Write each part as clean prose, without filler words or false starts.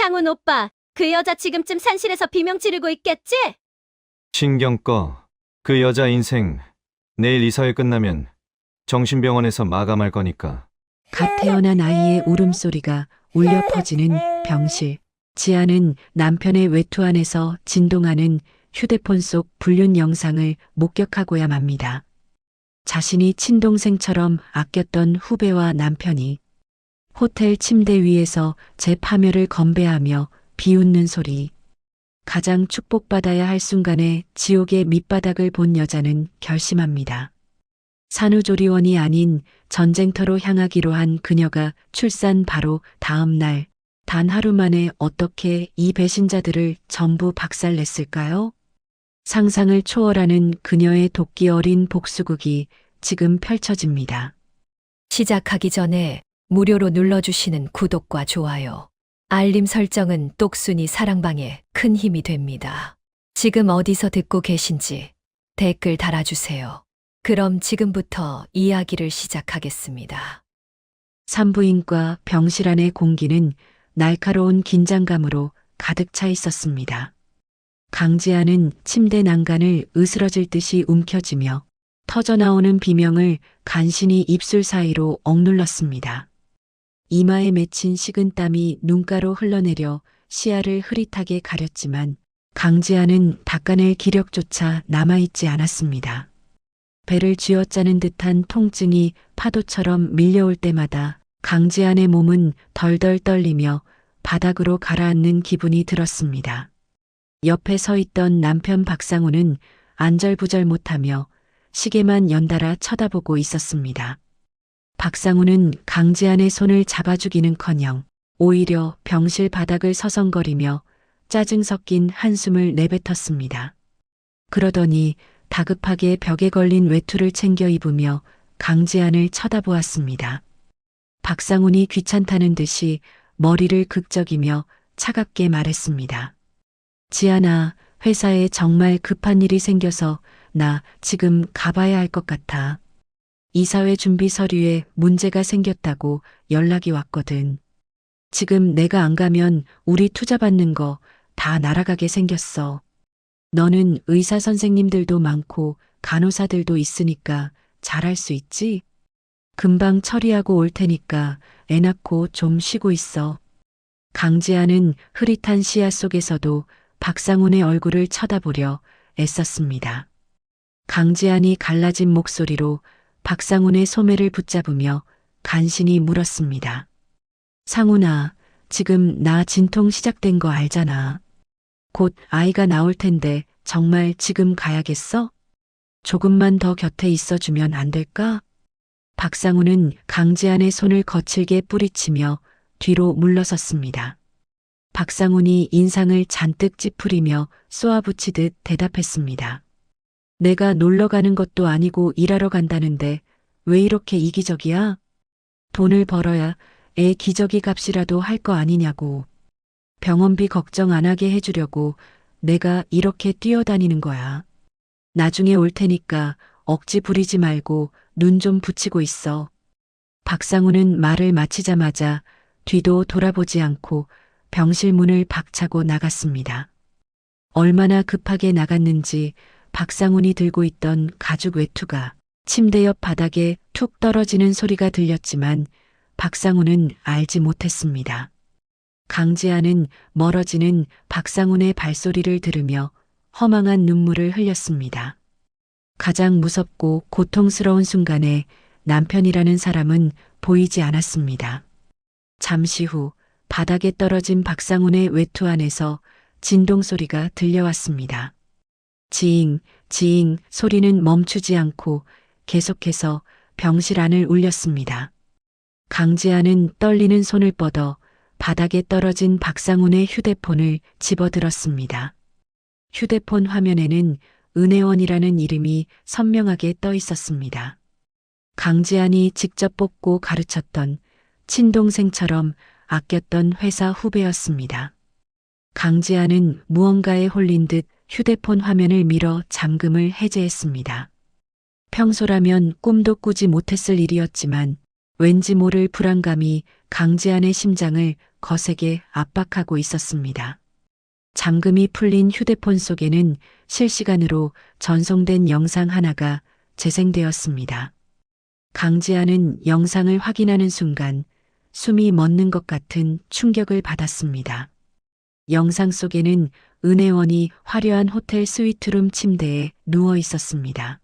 상훈 오빠, 그 여자 지금쯤 산실에서 비명 지르고 있겠지? 신경 꺼. 그 여자 인생 내일 이사회 끝나면 정신병원에서 마감할 거니까. 갓 태어난 아이의 울음소리가 울려 퍼지는 병실. 지아는 남편의 외투 안에서 진동하는 휴대폰 속 불륜 영상을 목격하고야 맙니다. 자신이 친동생처럼 아꼈던 후배와 남편이 호텔 침대 위에서 제 파멸을 건배하며 비웃는 소리. 가장 축복받아야 할 순간에 지옥의 밑바닥을 본 여자는 결심합니다. 산후조리원이 아닌 전쟁터로 향하기로 한 그녀가 출산 바로 다음 날, 단 하루 만에 어떻게 이 배신자들을 전부 박살냈을까요? 상상을 초월하는 그녀의 도끼 어린 복수극이 지금 펼쳐집니다. 시작하기 전에 무료로 눌러주시는 구독과 좋아요, 알림 설정은 똑순이 사랑방에 큰 힘이 됩니다. 지금 어디서 듣고 계신지 댓글 달아주세요. 그럼 지금부터 이야기를 시작하겠습니다. 산부인과 병실 안의 공기는 날카로운 긴장감으로 가득 차 있었습니다. 강지아는 침대 난간을 으스러질 듯이 움켜쥐며 터져나오는 비명을 간신히 입술 사이로 억눌렀습니다. 이마에 맺힌 식은땀이 눈가로 흘러내려 시야를 흐릿하게 가렸지만 강지아는 닦아낼 기력조차 남아있지 않았습니다. 배를 쥐어짜는 듯한 통증이 파도처럼 밀려올 때마다 강지안의 몸은 덜덜 떨리며 바닥으로 가라앉는 기분이 들었습니다. 옆에 서 있던 남편 박상우는 안절부절 못하며 시계만 연달아 쳐다보고 있었습니다. 박상우는 강지안의 손을 잡아주기는커녕 오히려 병실 바닥을 서성거리며 짜증 섞인 한숨을 내뱉었습니다. 그러더니 다급하게 벽에 걸린 외투를 챙겨 입으며 강지안을 쳐다보았습니다. 박상훈이 귀찮다는 듯이 머리를 극적이며 차갑게 말했습니다. 지안아, 회사에 정말 급한 일이 생겨서 나 지금 가봐야 할 것 같아. 이사회 준비 서류에 문제가 생겼다고 연락이 왔거든. 지금 내가 안 가면 우리 투자 받는 거 다 날아가게 생겼어. 너는 의사 선생님들도 많고 간호사들도 있으니까 잘할 수 있지? 금방 처리하고 올 테니까 애 낳고 좀 쉬고 있어. 강지아는 흐릿한 시야 속에서도 박상훈의 얼굴을 쳐다보려 애썼습니다. 강지안이 갈라진 목소리로 박상훈의 소매를 붙잡으며 간신히 물었습니다. 상훈아, 지금 나 진통 시작된 거 알잖아. 곧 아이가 나올 텐데 정말 지금 가야겠어? 조금만 더 곁에 있어주면 안 될까? 박상우는 강지안의 손을 거칠게 뿌리치며 뒤로 물러섰습니다. 박상훈이 인상을 잔뜩 찌푸리며 쏘아붙이듯 대답했습니다. 내가 놀러 가는 것도 아니고 일하러 간다는데 왜 이렇게 이기적이야? 돈을 벌어야 애 기저귀 값이라도 할 거 아니냐고. 병원비 걱정 안 하게 해주려고 내가 이렇게 뛰어다니는 거야. 나중에 올 테니까 억지 부리지 말고 눈 좀 붙이고 있어. 박상우는 말을 마치자마자 뒤도 돌아보지 않고 병실 문을 박차고 나갔습니다. 얼마나 급하게 나갔는지 박상훈이 들고 있던 가죽 외투가 침대 옆 바닥에 툭 떨어지는 소리가 들렸지만 박상훈은 알지 못했습니다. 강지아는 멀어지는 박상훈의 발소리를 들으며 허망한 눈물을 흘렸습니다. 가장 무섭고 고통스러운 순간에 남편이라는 사람은 보이지 않았습니다. 잠시 후 바닥에 떨어진 박상훈의 외투 안에서 진동 소리가 들려왔습니다. 지잉, 지잉 소리는 멈추지 않고 계속해서 병실 안을 울렸습니다. 강지아는 떨리는 손을 뻗어 바닥에 떨어진 박상훈의 휴대폰을 집어들었습니다. 휴대폰 화면에는 은혜원이라는 이름이 선명하게 떠 있었습니다. 강지안이 직접 뽑고 가르쳤던 친동생처럼 아꼈던 회사 후배였습니다. 강지안은 무언가에 홀린 듯 휴대폰 화면을 밀어 잠금을 해제했습니다. 평소라면 꿈도 꾸지 못했을 일이었지만 왠지 모를 불안감이 강지안의 심장을 거세게 압박하고 있었습니다. 잠금이 풀린 휴대폰 속에는 실시간으로 전송된 영상 하나가 재생되었습니다. 강지아는 영상을 확인하는 순간 숨이 멎는 것 같은 충격을 받았습니다. 영상 속에는 은혜원이 화려한 호텔 스위트룸 침대에 누워 있었습니다.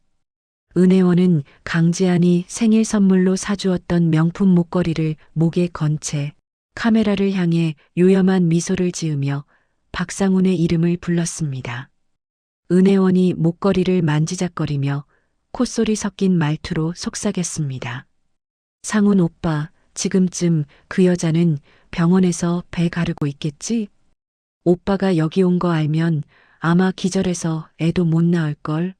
은혜원은 강지안이 생일 선물로 사주었던 명품 목걸이를 목에 건 채 카메라를 향해 요염한 미소를 지으며 박상훈의 이름을 불렀습니다. 은혜원이 목걸이를 만지작거리며 콧소리 섞인 말투로 속삭였습니다. 상훈 오빠, 지금쯤 그 여자는 병원에서 배 가르고 있겠지? 오빠가 여기 온 거 알면 아마 기절해서 애도 못 낳을걸?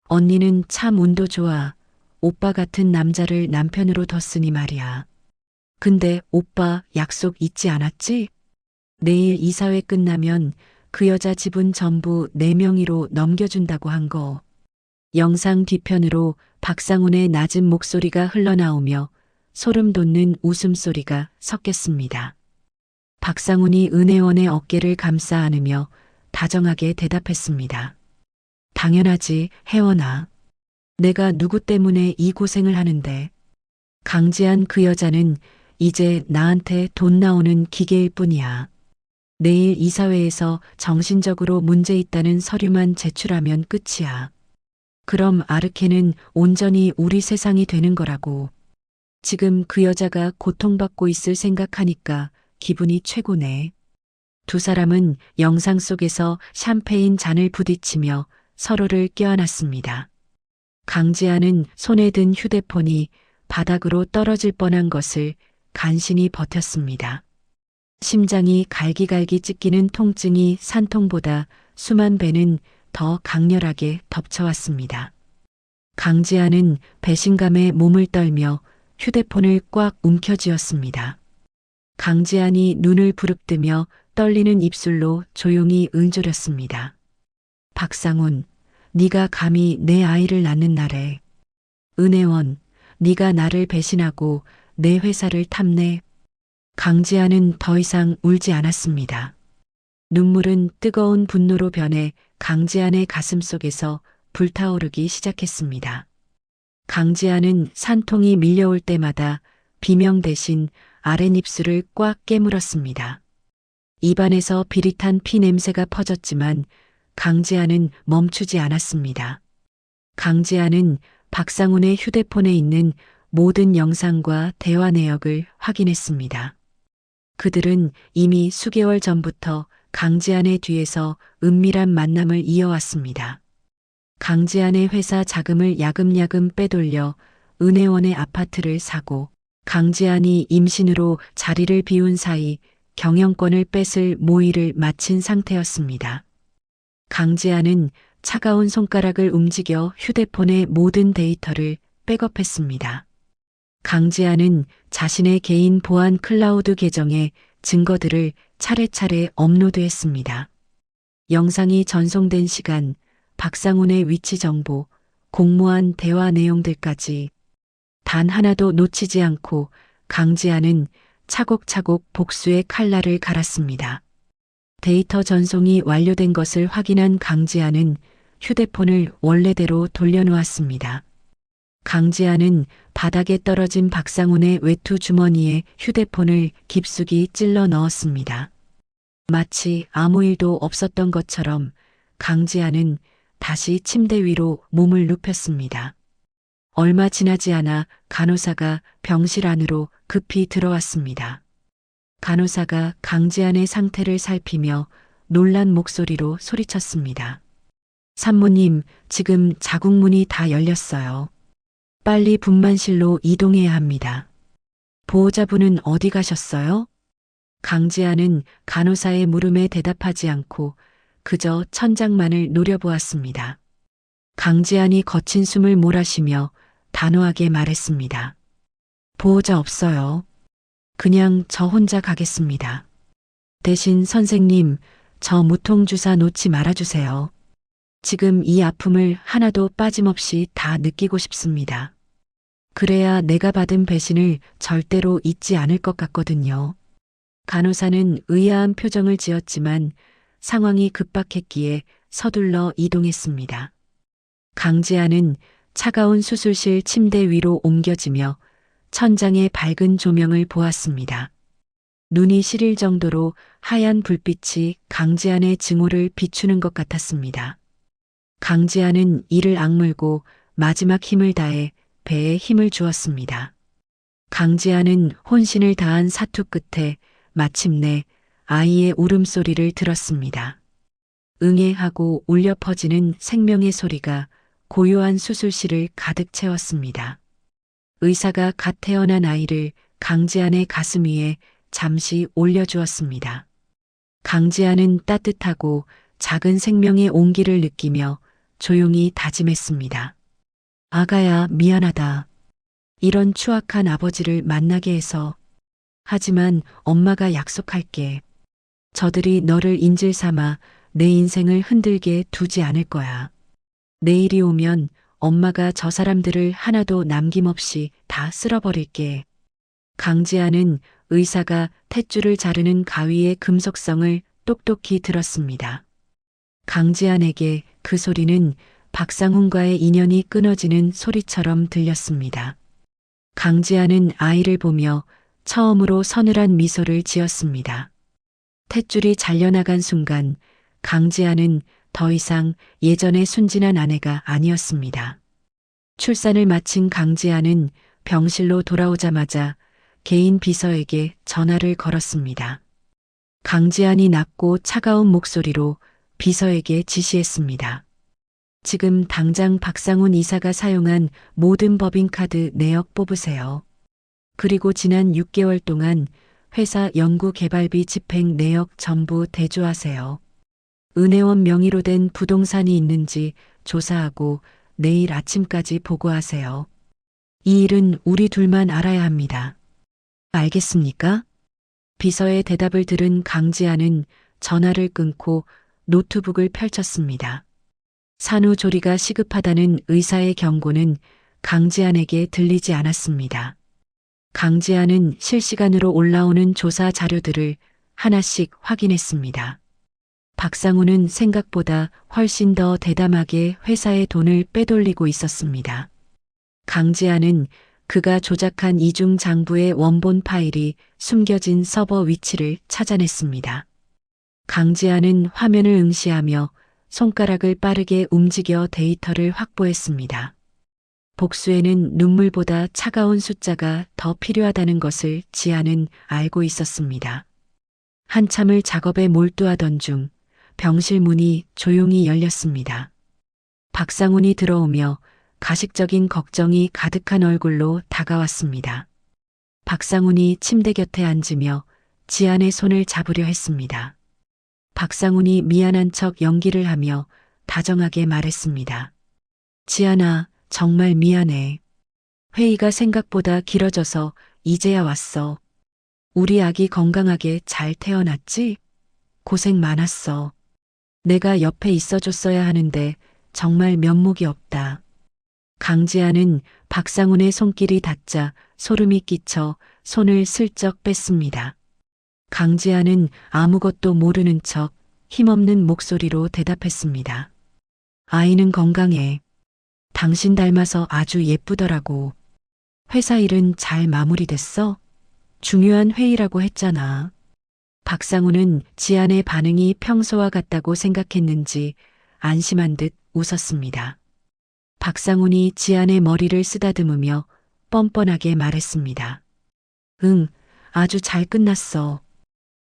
언니는 참 운도 좋아. 오빠 같은 남자를 남편으로 뒀으니 말이야. 근데 오빠 약속 잊지 않았지? 내일 이사회 끝나면 그 여자 지분 전부 내 명의로 넘겨준다고 한 거. 영상 뒤편으로 박상훈의 낮은 목소리가 흘러나오며 소름 돋는 웃음소리가 섞였습니다. 박상훈이 은혜원의 어깨를 감싸 안으며 다정하게 대답했습니다. 당연하지, 혜원아. 내가 누구 때문에 이 고생을 하는데. 강지한 그 여자는 이제 나한테 돈 나오는 기계일 뿐이야. 내일 이사회에서 정신적으로 문제 있다는 서류만 제출하면 끝이야. 그럼 아르케는 온전히 우리 세상이 되는 거라고. 지금 그 여자가 고통받고 있을 생각하니까 기분이 최고네. 두 사람은 영상 속에서 샴페인 잔을 부딪히며 서로를 껴안았습니다. 강지아는 손에 든 휴대폰이 바닥으로 떨어질 뻔한 것을 간신히 버텼습니다. 심장이 갈기갈기 찢기는 통증이 산통보다 수만 배는 더 강렬하게 덮쳐왔습니다. 강지아는 배신감에 몸을 떨며 휴대폰을 꽉 움켜쥐었습니다. 강지안이 눈을 부릅뜨며 떨리는 입술로 조용히 응조렸습니다. 박상훈, 네가 감히 내 아이를 낳는 날에. 은혜원, 네가 나를 배신하고 내 회사를 탐내. 강지아는 더 이상 울지 않았습니다. 눈물은 뜨거운 분노로 변해 강지안의 가슴 속에서 불타오르기 시작했습니다. 강지안은 산통이 밀려올 때마다 비명 대신 아랫입술을 꽉 깨물었습니다. 입안에서 비릿한 피 냄새가 퍼졌지만 강지아는 멈추지 않았습니다. 강지아는 박상훈의 휴대폰에 있는 모든 영상과 대화 내역을 확인했습니다. 그들은 이미 수개월 전부터 강지안의 뒤에서 은밀한 만남을 이어왔습니다. 강지안의 회사 자금을 야금야금 빼돌려 은혜원의 아파트를 사고 강지안이 임신으로 자리를 비운 사이 경영권을 뺏을 모의를 마친 상태였습니다. 강지안은 차가운 손가락을 움직여 휴대폰의 모든 데이터를 백업했습니다. 강지안은 자신의 개인 보안 클라우드 계정에 증거들을 차례차례 업로드했습니다. 영상이 전송된 시간, 박상훈의 위치 정보, 공모한 대화 내용들까지 단 하나도 놓치지 않고 강지안은 차곡차곡 복수의 칼날을 갈았습니다. 데이터 전송이 완료된 것을 확인한 강지안은 휴대폰을 원래대로 돌려놓았습니다. 강지안은 바닥에 떨어진 박상훈의 외투 주머니에 휴대폰을 깊숙이 찔러 넣었습니다. 마치 아무 일도 없었던 것처럼 강지안은 다시 침대 위로 몸을 눕혔습니다. 얼마 지나지 않아 간호사가 병실 안으로 급히 들어왔습니다. 간호사가 강지안의 상태를 살피며 놀란 목소리로 소리쳤습니다. 산모님, 지금 자궁문이 다 열렸어요. 빨리 분만실로 이동해야 합니다. 보호자분은 어디 가셨어요? 강지아는 간호사의 물음에 대답하지 않고 그저 천장만을 노려보았습니다. 강지안이 거친 숨을 몰아쉬며 단호하게 말했습니다. 보호자 없어요. 그냥 저 혼자 가겠습니다. 대신 선생님, 저 무통주사 놓지 말아주세요. 지금 이 아픔을 하나도 빠짐없이 다 느끼고 싶습니다. 그래야 내가 받은 배신을 절대로 잊지 않을 것 같거든요. 간호사는 의아한 표정을 지었지만 상황이 급박했기에 서둘러 이동했습니다. 강지아는 차가운 수술실 침대 위로 옮겨지며 천장에 밝은 조명을 보았습니다. 눈이 시릴 정도로 하얀 불빛이 강지안의 증오를 비추는 것 같았습니다. 강지안은 이를 악물고 마지막 힘을 다해 배에 힘을 주었습니다. 강지안은 혼신을 다한 사투 끝에 마침내 아이의 울음소리를 들었습니다. 응애하고 울려 퍼지는 생명의 소리가 고요한 수술실을 가득 채웠습니다. 의사가 갓 태어난 아이를 강지안의 가슴 위에 잠시 올려주었습니다. 강지안은 따뜻하고 작은 생명의 온기를 느끼며 조용히 다짐했습니다. 아가야, 미안하다. 이런 추악한 아버지를 만나게 해서. 하지만 엄마가 약속할게. 저들이 너를 인질 삼아 내 인생을 흔들게 두지 않을 거야. 내일이 오면 엄마가 저 사람들을 하나도 남김없이 다 쓸어버릴게. 강지아는 의사가 탯줄을 자르는 가위의 금속성을 똑똑히 들었습니다. 강지안에게 그 소리는 박상훈과의 인연이 끊어지는 소리처럼 들렸습니다. 강지안은 아이를 보며 처음으로 서늘한 미소를 지었습니다. 탯줄이 잘려나간 순간 강지안은 더 이상 예전의 순진한 아내가 아니었습니다. 출산을 마친 강지안은 병실로 돌아오자마자 개인 비서에게 전화를 걸었습니다. 강지안이 낮고 차가운 목소리로 비서에게 지시했습니다. 지금 당장 박상훈 이사가 사용한 모든 법인카드 내역 뽑으세요. 그리고 지난 6개월 동안 회사 연구개발비 집행 내역 전부 대조하세요. 은혜원 명의로 된 부동산이 있는지 조사하고 내일 아침까지 보고하세요. 이 일은 우리 둘만 알아야 합니다. 알겠습니까? 비서의 대답을 들은 강지아는 전화를 끊고 노트북을 펼쳤습니다. 산후조리가 시급하다는 의사의 경고는 강지안에게 들리지 않았습니다. 강지안은 실시간으로 올라오는 조사 자료들을 하나씩 확인했습니다. 박상훈은 생각보다 훨씬 더 대담하게 회사의 돈을 빼돌리고 있었습니다. 강지안은 그가 조작한 이중 장부의 원본 파일이 숨겨진 서버 위치를 찾아냈습니다. 강지안은 화면을 응시하며 손가락을 빠르게 움직여 데이터를 확보했습니다. 복수에는 눈물보다 차가운 숫자가 더 필요하다는 것을 지안은 알고 있었습니다. 한참을 작업에 몰두하던 중 병실 문이 조용히 열렸습니다. 박상훈이 들어오며 가식적인 걱정이 가득한 얼굴로 다가왔습니다. 박상훈이 침대 곁에 앉으며 지안의 손을 잡으려 했습니다. 박상훈이 미안한 척 연기를 하며 다정하게 말했습니다. 지안아, 정말 미안해. 회의가 생각보다 길어져서 이제야 왔어. 우리 아기 건강하게 잘 태어났지? 고생 많았어. 내가 옆에 있어줬어야 하는데 정말 면목이 없다. 강지아는 박상훈의 손길이 닿자 소름이 끼쳐 손을 슬쩍 뺐습니다. 강지아는 아무것도 모르는 척 힘없는 목소리로 대답했습니다. 아이는 건강해. 당신 닮아서 아주 예쁘더라고. 회사 일은 잘 마무리됐어? 중요한 회의라고 했잖아. 박상훈은 지안의 반응이 평소와 같다고 생각했는지 안심한 듯 웃었습니다. 박상훈이 지안의 머리를 쓰다듬으며 뻔뻔하게 말했습니다. 응, 아주 잘 끝났어.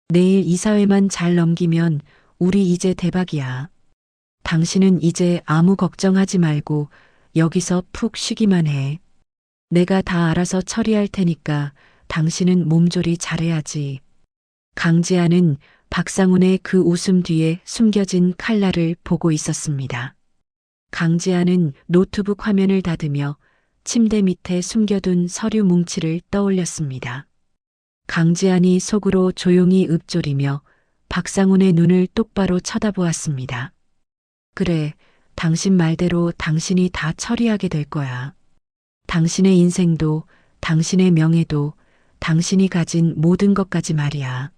내일 이사회만 잘 넘기면 우리 이제 대박이야. 당신은 이제 아무 걱정하지 말고 여기서 푹 쉬기만 해. 내가 다 알아서 처리할 테니까 당신은 몸조리 잘해야지. 강지아는 박상훈의 그 웃음 뒤에 숨겨진 칼날을 보고 있었습니다. 강지아는 노트북 화면을 닫으며 침대 밑에 숨겨둔 서류 뭉치를 떠올렸습니다. 강지안이 속으로 조용히 읊조리며 박상훈의 눈을 똑바로 쳐다보았습니다. 그래, 당신 말대로 당신이 다 처리하게 될 거야. 당신의 인생도, 당신의 명예도, 당신이 가진 모든 것까지 말이야.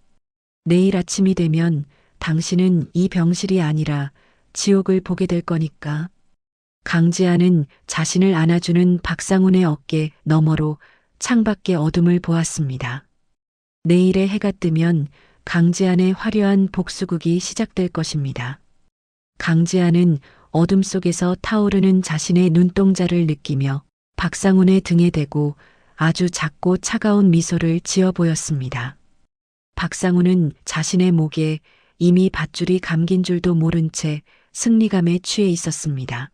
내일 아침이 되면 당신은 이 병실이 아니라 지옥을 보게 될 거니까. 강지아는 자신을 안아주는 박상훈의 어깨 너머로 창밖의 어둠을 보았습니다. 내일의 해가 뜨면 강지안의 화려한 복수극이 시작될 것입니다. 강지안은 어둠 속에서 타오르는 자신의 눈동자를 느끼며 박상훈의 등에 대고 아주 작고 차가운 미소를 지어 보였습니다. 박상훈은 자신의 목에 이미 밧줄이 감긴 줄도 모른 채 승리감에 취해 있었습니다.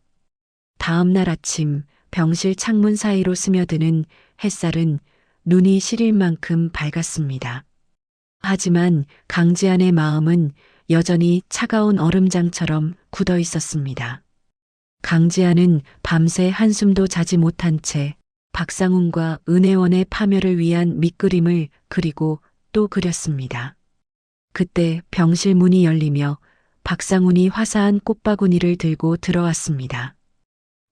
다음 날 아침 병실 창문 사이로 스며드는 햇살은 눈이 시릴 만큼 밝았습니다. 하지만 강지안의 마음은 여전히 차가운 얼음장처럼 굳어 있었습니다. 강지안은 밤새 한숨도 자지 못한 채 박상훈과 은혜원의 파멸을 위한 밑그림을 그리고 또 그렸습니다. 그때 병실 문이 열리며 박상훈이 화사한 꽃바구니를 들고 들어왔습니다.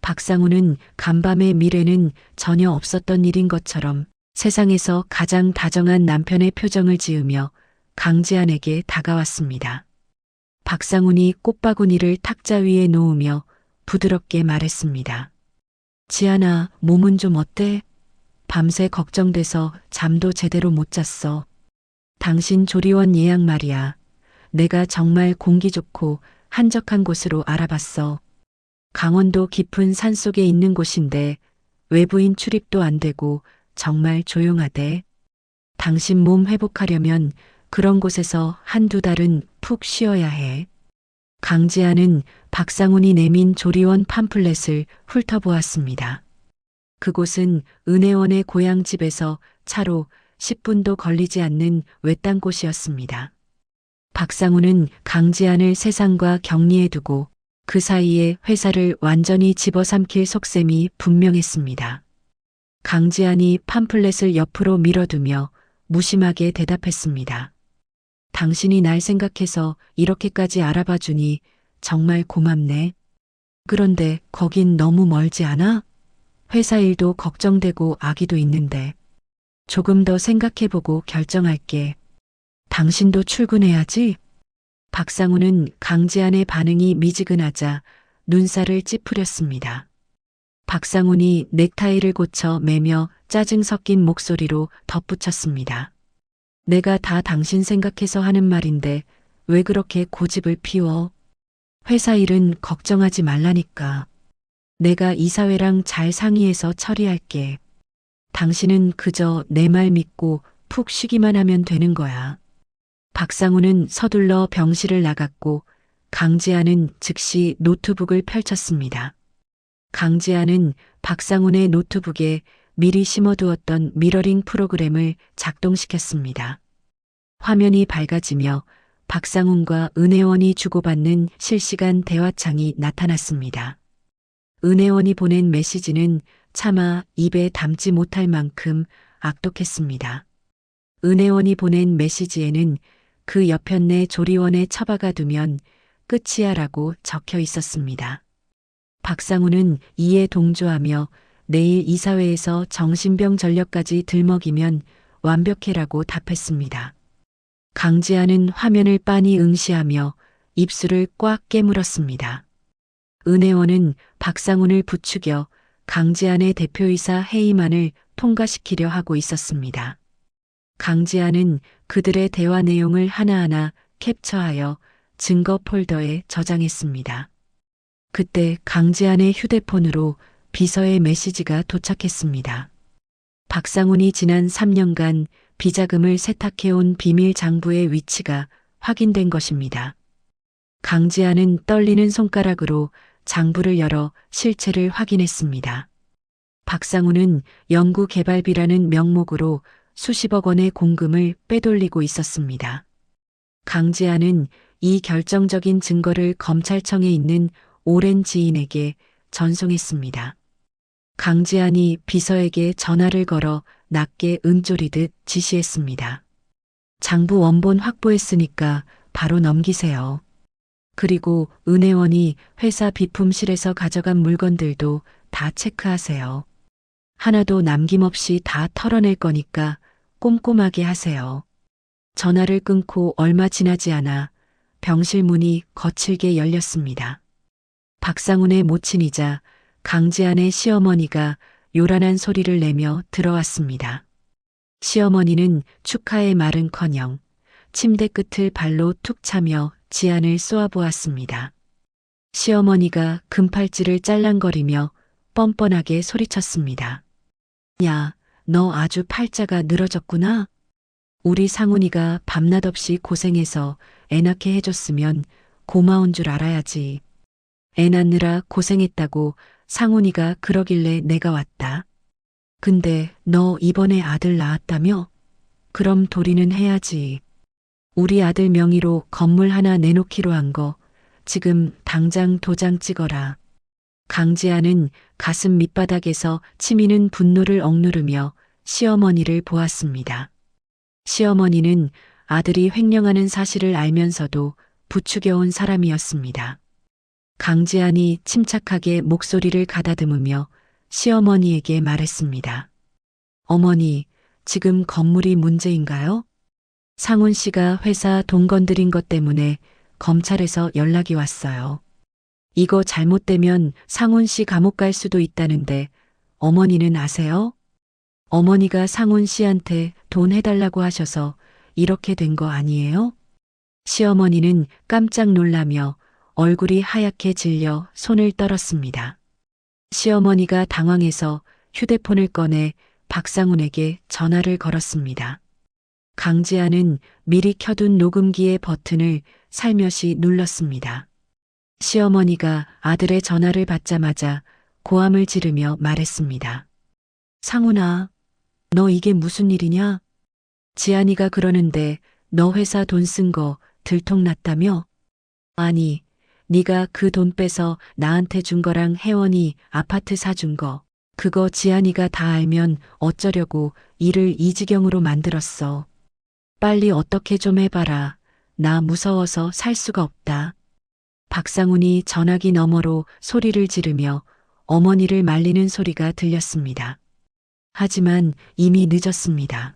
박상훈은 간밤의 미래는 전혀 없었던 일인 것처럼 세상에서 가장 다정한 남편의 표정을 지으며 강지안에게 다가왔습니다. 박상훈이 꽃바구니를 탁자 위에 놓으며 부드럽게 말했습니다. 지안아, 몸은 좀 어때? 밤새 걱정돼서 잠도 제대로 못 잤어. 당신 조리원 예약 말이야. 내가 정말 공기 좋고 한적한 곳으로 알아봤어. 강원도 깊은 산속에 있는 곳인데 외부인 출입도 안 되고 정말 조용하대. 당신 몸 회복하려면 그런 곳에서 한두 달은 푹 쉬어야 해. 강지아는 박상훈이 내민 조리원 팜플렛을 훑어보았습니다. 그곳은 은혜원의 고향집에서 차로 10분도 걸리지 않는 외딴 곳이었습니다. 박상훈은 강지안을 세상과 격리해 두고 그 사이에 회사를 완전히 집어삼킬 속셈이 분명했습니다. 강지안이 팜플렛을 옆으로 밀어두며 무심하게 대답했습니다. 당신이 날 생각해서 이렇게까지 알아봐 주니 정말 고맙네. 그런데 거긴 너무 멀지 않아? 회사 일도 걱정되고 아기도 있는데. 조금 더 생각해보고 결정할게. 당신도 출근해야지. 박상훈은 강지안의 반응이 미지근하자 눈살을 찌푸렸습니다. 박상훈이 넥타이를 고쳐 매며 짜증 섞인 목소리로 덧붙였습니다. 내가 다 당신 생각해서 하는 말인데 왜 그렇게 고집을 피워? 회사 일은 걱정하지 말라니까. 내가 이사회랑 잘 상의해서 처리할게. 당신은 그저 내 말 믿고 푹 쉬기만 하면 되는 거야. 박상훈은 서둘러 병실을 나갔고 강지아는 즉시 노트북을 펼쳤습니다. 강지아는 박상훈의 노트북에 미리 심어두었던 미러링 프로그램을 작동시켰습니다. 화면이 밝아지며 박상훈과 은혜원이 주고받는 실시간 대화창이 나타났습니다. 은혜원이 보낸 메시지는 차마 입에 담지 못할 만큼 악독했습니다. 은혜원이 보낸 메시지에는 그 여편네 조리원에 처박아 두면 끝이야 라고 적혀 있었습니다. 박상훈은 이에 동조하며 내일 이사회에서 정신병 전력까지 들먹이면 완벽해라고 답했습니다. 강지아는 화면을 빤히 응시하며 입술을 꽉 깨물었습니다. 은혜원은 박상훈을 부추겨 강지안의 대표이사 회의만을 통과시키려 하고 있었습니다. 강지안은 그들의 대화 내용을 하나하나 캡처하여 증거 폴더에 저장했습니다. 그때 강지안의 휴대폰으로 비서의 메시지가 도착했습니다. 박상훈이 지난 3년간 비자금을 세탁해온 비밀 장부의 위치가 확인된 것입니다. 강지안은 떨리는 손가락으로 장부를 열어 실체를 확인했습니다. 박상훈은 연구개발비라는 명목으로 수십억 원의 공금을 빼돌리고 있었습니다. 강지안은 이 결정적인 증거를 검찰청에 있는 오랜 지인에게 전송했습니다. 강지안이 비서에게 전화를 걸어 낮게 은조리듯 지시했습니다. 장부 원본 확보했으니까 바로 넘기세요. 그리고 은혜원이 회사 비품실에서 가져간 물건들도 다 체크하세요. 하나도 남김없이 다 털어낼 거니까 꼼꼼하게 하세요. 전화를 끊고 얼마 지나지 않아 병실 문이 거칠게 열렸습니다. 박상훈의 모친이자 강지안의 시어머니가 요란한 소리를 내며 들어왔습니다. 시어머니는 축하의 말은커녕 침대 끝을 발로 툭 차며 지안을 쏘아보았습니다. 시어머니가 금팔찌를 짤랑거리며 뻔뻔하게 소리쳤습니다. 야, 너 아주 팔자가 늘어졌구나. 우리 상훈이가 밤낮 없이 고생해서 애 낳게 해줬으면 고마운 줄 알아야지. 애 낳느라 고생했다고 상훈이가 그러길래 내가 왔다. 근데 너 이번에 아들 낳았다며? 그럼 도리는 해야지. 우리 아들 명의로 건물 하나 내놓기로 한 거 지금 당장 도장 찍어라. 강지아는 가슴 밑바닥에서 치미는 분노를 억누르며 시어머니를 보았습니다. 시어머니는 아들이 횡령하는 사실을 알면서도 부추겨온 사람이었습니다. 강지안이 침착하게 목소리를 가다듬으며 시어머니에게 말했습니다. 어머니, 지금 건물이 문제인가요? 상훈 씨가 회사 돈 건드린 것 때문에 검찰에서 연락이 왔어요. 이거 잘못되면 상훈 씨 감옥 갈 수도 있다는데 어머니는 아세요? 어머니가 상훈 씨한테 돈 해달라고 하셔서 이렇게 된 거 아니에요? 시어머니는 깜짝 놀라며 얼굴이 하얗게 질려 손을 떨었습니다. 시어머니가 당황해서 휴대폰을 꺼내 박상훈에게 전화를 걸었습니다. 강지아는 미리 켜둔 녹음기의 버튼을 살며시 눌렀습니다. 시어머니가 아들의 전화를 받자마자 고함을 지르며 말했습니다. 상훈아, 너 이게 무슨 일이냐? 지안이가 그러는데 너 회사 돈 쓴 거 들통났다며? 아니, 네가 그 돈 빼서 나한테 준 거랑 혜원이 아파트 사준 거, 그거 지안이가 다 알면 어쩌려고 일을 이 지경으로 만들었어. 빨리 어떻게 좀 해봐라. 나 무서워서 살 수가 없다. 박상훈이 전화기 너머로 소리를 지르며 어머니를 말리는 소리가 들렸습니다. 하지만 이미 늦었습니다.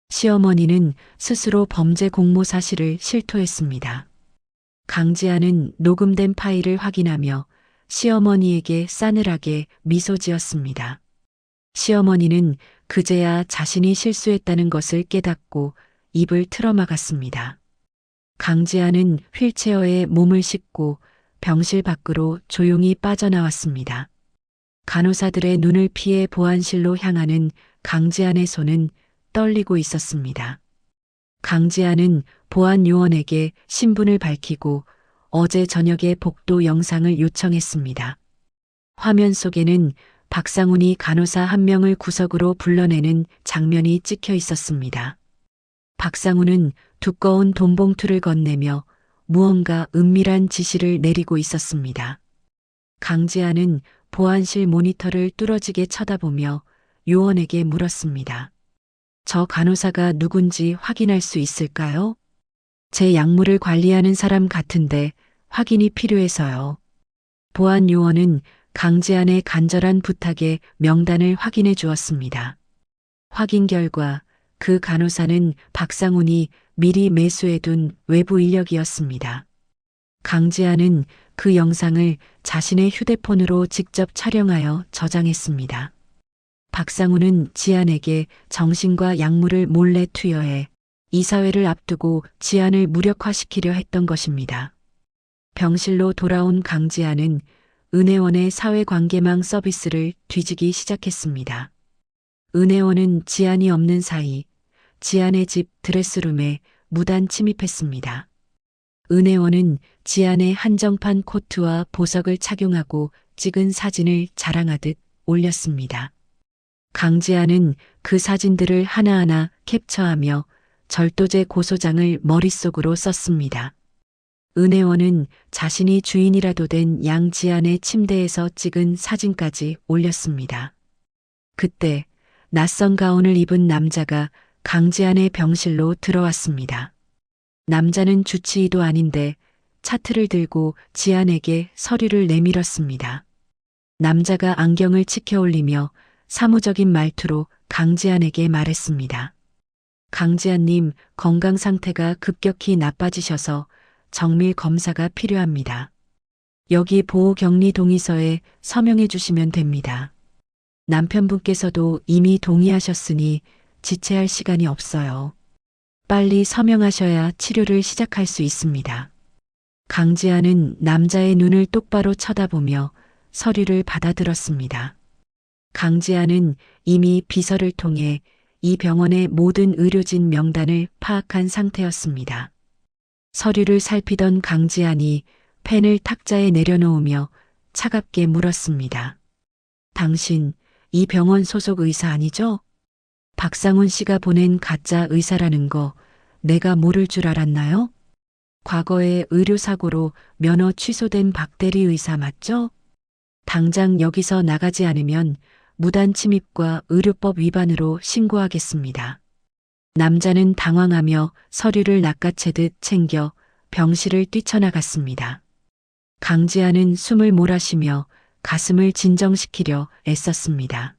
시어머니는 스스로 범죄 공모 사실을 실토했습니다. 강지아는 녹음된 파일을 확인하며 시어머니에게 싸늘하게 미소 지었습니다. 시어머니는 그제야 자신이 실수했다는 것을 깨닫고 입을 틀어막았습니다. 강지아는 휠체어에 몸을 싣고 병실 밖으로 조용히 빠져나왔습니다. 간호사들의 눈을 피해 보안실로 향하는 강지안의 손은 떨리고 있었습니다. 강지안은 보안 요원에게 신분을 밝히고 어제 저녁에 복도 영상을 요청했습니다. 화면 속에는 박상훈이 간호사 한 명을 구석으로 불러내는 장면이 찍혀 있었습니다. 박상훈은 두꺼운 돈봉투를 건네며 무언가 은밀한 지시를 내리고 있었습니다. 강지아는 보안실 모니터를 뚫어지게 쳐다보며 요원에게 물었습니다. 저 간호사가 누군지 확인할 수 있을까요? 제 약물을 관리하는 사람 같은데 확인이 필요해서요. 보안 요원은 강지안의 간절한 부탁에 명단을 확인해 주었습니다. 확인 결과 그 간호사는 박상훈이 미리 매수해둔 외부 인력이었습니다. 강지안은 그 영상을 자신의 휴대폰으로 직접 촬영하여 저장했습니다. 박상훈은 지안에게 정신과 약물을 몰래 투여해 이사회를 앞두고 지안을 무력화시키려 했던 것입니다. 병실로 돌아온 강지안은 은혜원의 사회관계망 서비스를 뒤지기 시작했습니다. 은혜원은 지안이 없는 사이 지안의 집 드레스룸에 무단 침입했습니다. 은혜원은 지안의 한정판 코트와 보석을 착용하고 찍은 사진을 자랑하듯 올렸습니다. 강지아는 그 사진들을 하나하나 캡처하며 절도죄 고소장을 머릿속으로 썼습니다. 은혜원은 자신이 주인이라도 된 양지안의 침대에서 찍은 사진까지 올렸습니다. 그때 낯선 가운을 입은 남자가 강지안의 병실로 들어왔습니다. 남자는 주치의도 아닌데 차트를 들고 지안에게 서류를 내밀었습니다. 남자가 안경을 치켜 올리며 사무적인 말투로 강지안에게 말했습니다. 강지아님 건강 상태가 급격히 나빠지셔서 정밀 검사가 필요합니다. 여기 보호격리 동의서에 서명해 주시면 됩니다. 남편분께서도 이미 동의하셨으니 지체할 시간이 없어요. 빨리 서명하셔야 치료를 시작할 수 있습니다. 강지아는 남자의 눈을 똑바로 쳐다보며 서류를 받아들었습니다. 강지아는 이미 비서를 통해 이 병원의 모든 의료진 명단을 파악한 상태였습니다. 서류를 살피던 강지안이 펜을 탁자에 내려놓으며 차갑게 물었습니다. 당신 이 병원 소속 의사 아니죠? 박상훈 씨가 보낸 가짜 의사라는 거 내가 모를 줄 알았나요? 과거에 의료사고로 면허 취소된 박대리 의사 맞죠? 당장 여기서 나가지 않으면 무단 침입과 의료법 위반으로 신고하겠습니다. 남자는 당황하며 서류를 낚아채듯 챙겨 병실을 뛰쳐나갔습니다. 강지아는 숨을 몰아쉬며 가슴을 진정시키려 애썼습니다.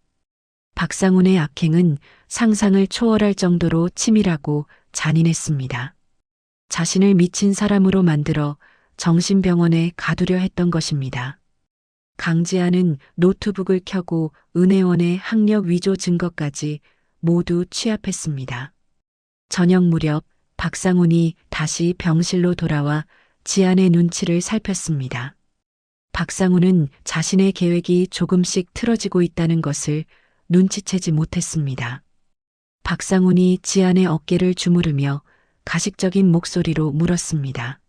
박상훈의 악행은 상상을 초월할 정도로 치밀하고 잔인했습니다. 자신을 미친 사람으로 만들어 정신병원에 가두려 했던 것입니다. 강지아는 노트북을 켜고 은혜원의 학력 위조 증거까지 모두 취합했습니다. 저녁 무렵 박상훈이 다시 병실로 돌아와 지안의 눈치를 살폈습니다. 박상훈은 자신의 계획이 조금씩 틀어지고 있다는 것을 눈치채지 못했습니다. 박상훈이 지안의 어깨를 주무르며 가식적인 목소리로 물었습니다.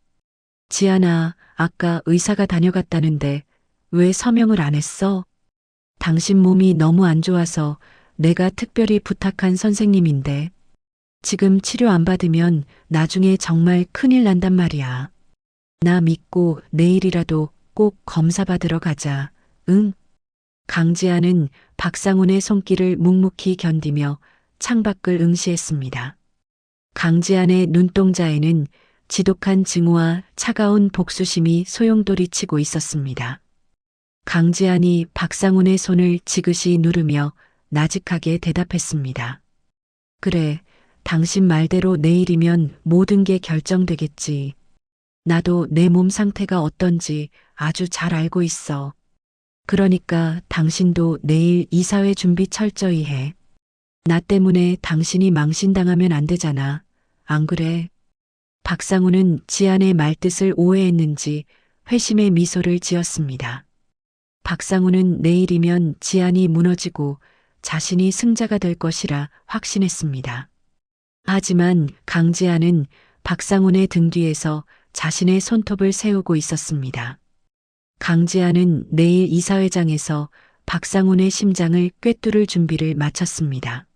지안아, 아까 의사가 다녀갔다는데 왜 서명을 안 했어? 당신 몸이 너무 안 좋아서 내가 특별히 부탁한 선생님인데 지금 치료 안 받으면 나중에 정말 큰일 난단 말이야. 나 믿고 내일이라도 꼭 검사 받으러 가자. 응? 강지아는 박상훈의 손길을 묵묵히 견디며 창밖을 응시했습니다. 강지안의 눈동자에는 지독한 증오와 차가운 복수심이 소용돌이치고 있었습니다. 강지안이 박상훈의 손을 지그시 누르며 나직하게 대답했습니다. 그래, 당신 말대로 내일이면 모든 게 결정되겠지. 나도 내 몸 상태가 어떤지 아주 잘 알고 있어. 그러니까 당신도 내일 이사회 준비 철저히 해. 나 때문에 당신이 망신당하면 안 되잖아. 안 그래? 박상훈은 지안의 말뜻을 오해했는지 회심의 미소를 지었습니다. 박상훈은 내일이면 지안이 무너지고 자신이 승자가 될 것이라 확신했습니다. 하지만 강지안은 박상훈의 등 뒤에서 자신의 손톱을 세우고 있었습니다. 강지안은 내일 이사회장에서 박상훈의 심장을 꿰뚫을 준비를 마쳤습니다.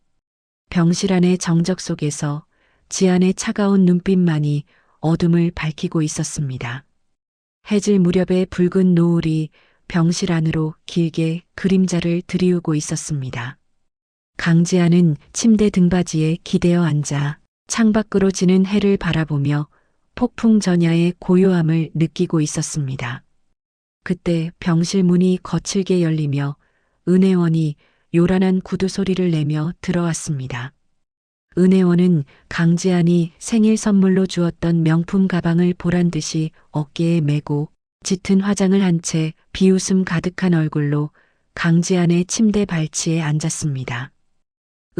병실 안의 정적 속에서 지안의 차가운 눈빛만이 어둠을 밝히고 있었습니다. 해질 무렵의 붉은 노을이 병실 안으로 길게 그림자를 들이우고 있었습니다. 강지아는 침대 등받이에 기대어 앉아 창밖으로 지는 해를 바라보며 폭풍 전야의 고요함을 느끼고 있었습니다. 그때 병실 문이 거칠게 열리며 은혜원이 요란한 구두 소리를 내며 들어왔습니다. 은혜원은 강지안이 생일 선물로 주었던 명품 가방을 보란 듯이 어깨에 메고 짙은 화장을 한 채 비웃음 가득한 얼굴로 강지안의 침대 발치에 앉았습니다.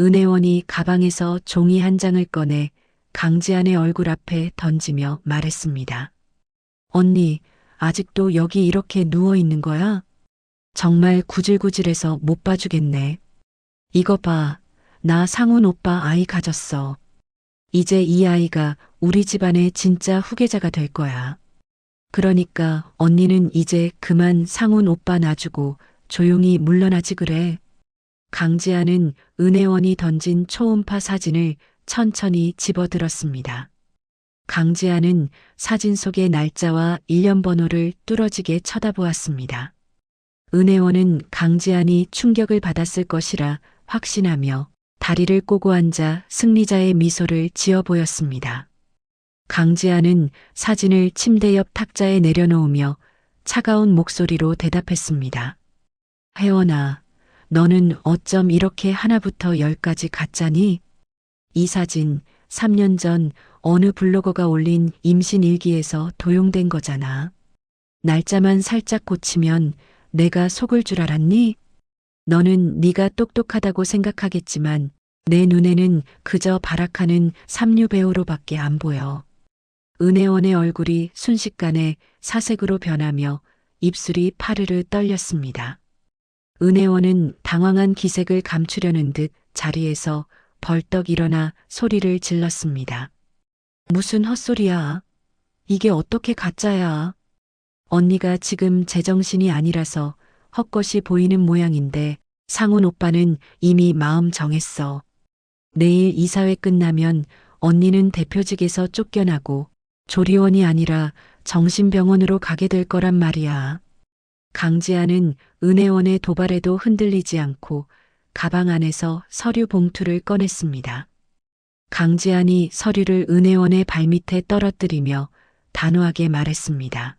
은혜원이 가방에서 종이 한 장을 꺼내 강지안의 얼굴 앞에 던지며 말했습니다. 언니, 아직도 여기 이렇게 누워 있는 거야? 정말 구질구질해서 못 봐주겠네. 이거 봐, 나 상훈 오빠 아이 가졌어. 이제 이 아이가 우리 집안의 진짜 후계자가 될 거야. 그러니까 언니는 이제 그만 상훈 오빠 놔주고 조용히 물러나지 그래. 강지아는 은혜원이 던진 초음파 사진을 천천히 집어들었습니다. 강지아는 사진 속의 날짜와 일련 번호를 뚫어지게 쳐다보았습니다. 은혜원은 강지안이 충격을 받았을 것이라 확신하며 다리를 꼬고 앉아 승리자의 미소를 지어 보였습니다. 강지아는 사진을 침대 옆 탁자에 내려놓으며 차가운 목소리로 대답했습니다. 혜원아, 너는 어쩜 이렇게 하나부터 열까지 가짜니? 이 사진 3년 전 어느 블로거가 올린 임신 일기에서 도용된 거잖아. 날짜만 살짝 고치면 내가 속을 줄 알았니? 너는 네가 똑똑하다고 생각하겠지만 내 눈에는 그저 발악하는 삼류 배우로밖에 안 보여. 은혜원의 얼굴이 순식간에 사색으로 변하며 입술이 파르르 떨렸습니다. 은혜원은 당황한 기색을 감추려는 듯 자리에서 벌떡 일어나 소리를 질렀습니다. 무슨 헛소리야. 이게 어떻게 가짜야. 언니가 지금 제정신이 아니라서 헛것이 보이는 모양인데 상훈 오빠는 이미 마음 정했어. 내일 이사회 끝나면 언니는 대표직에서 쫓겨나고 조리원이 아니라 정신병원으로 가게 될 거란 말이야. 강지아는 은혜원의 도발에도 흔들리지 않고 가방 안에서 서류 봉투를 꺼냈습니다. 강지안이 서류를 은혜원의 발밑에 떨어뜨리며 단호하게 말했습니다.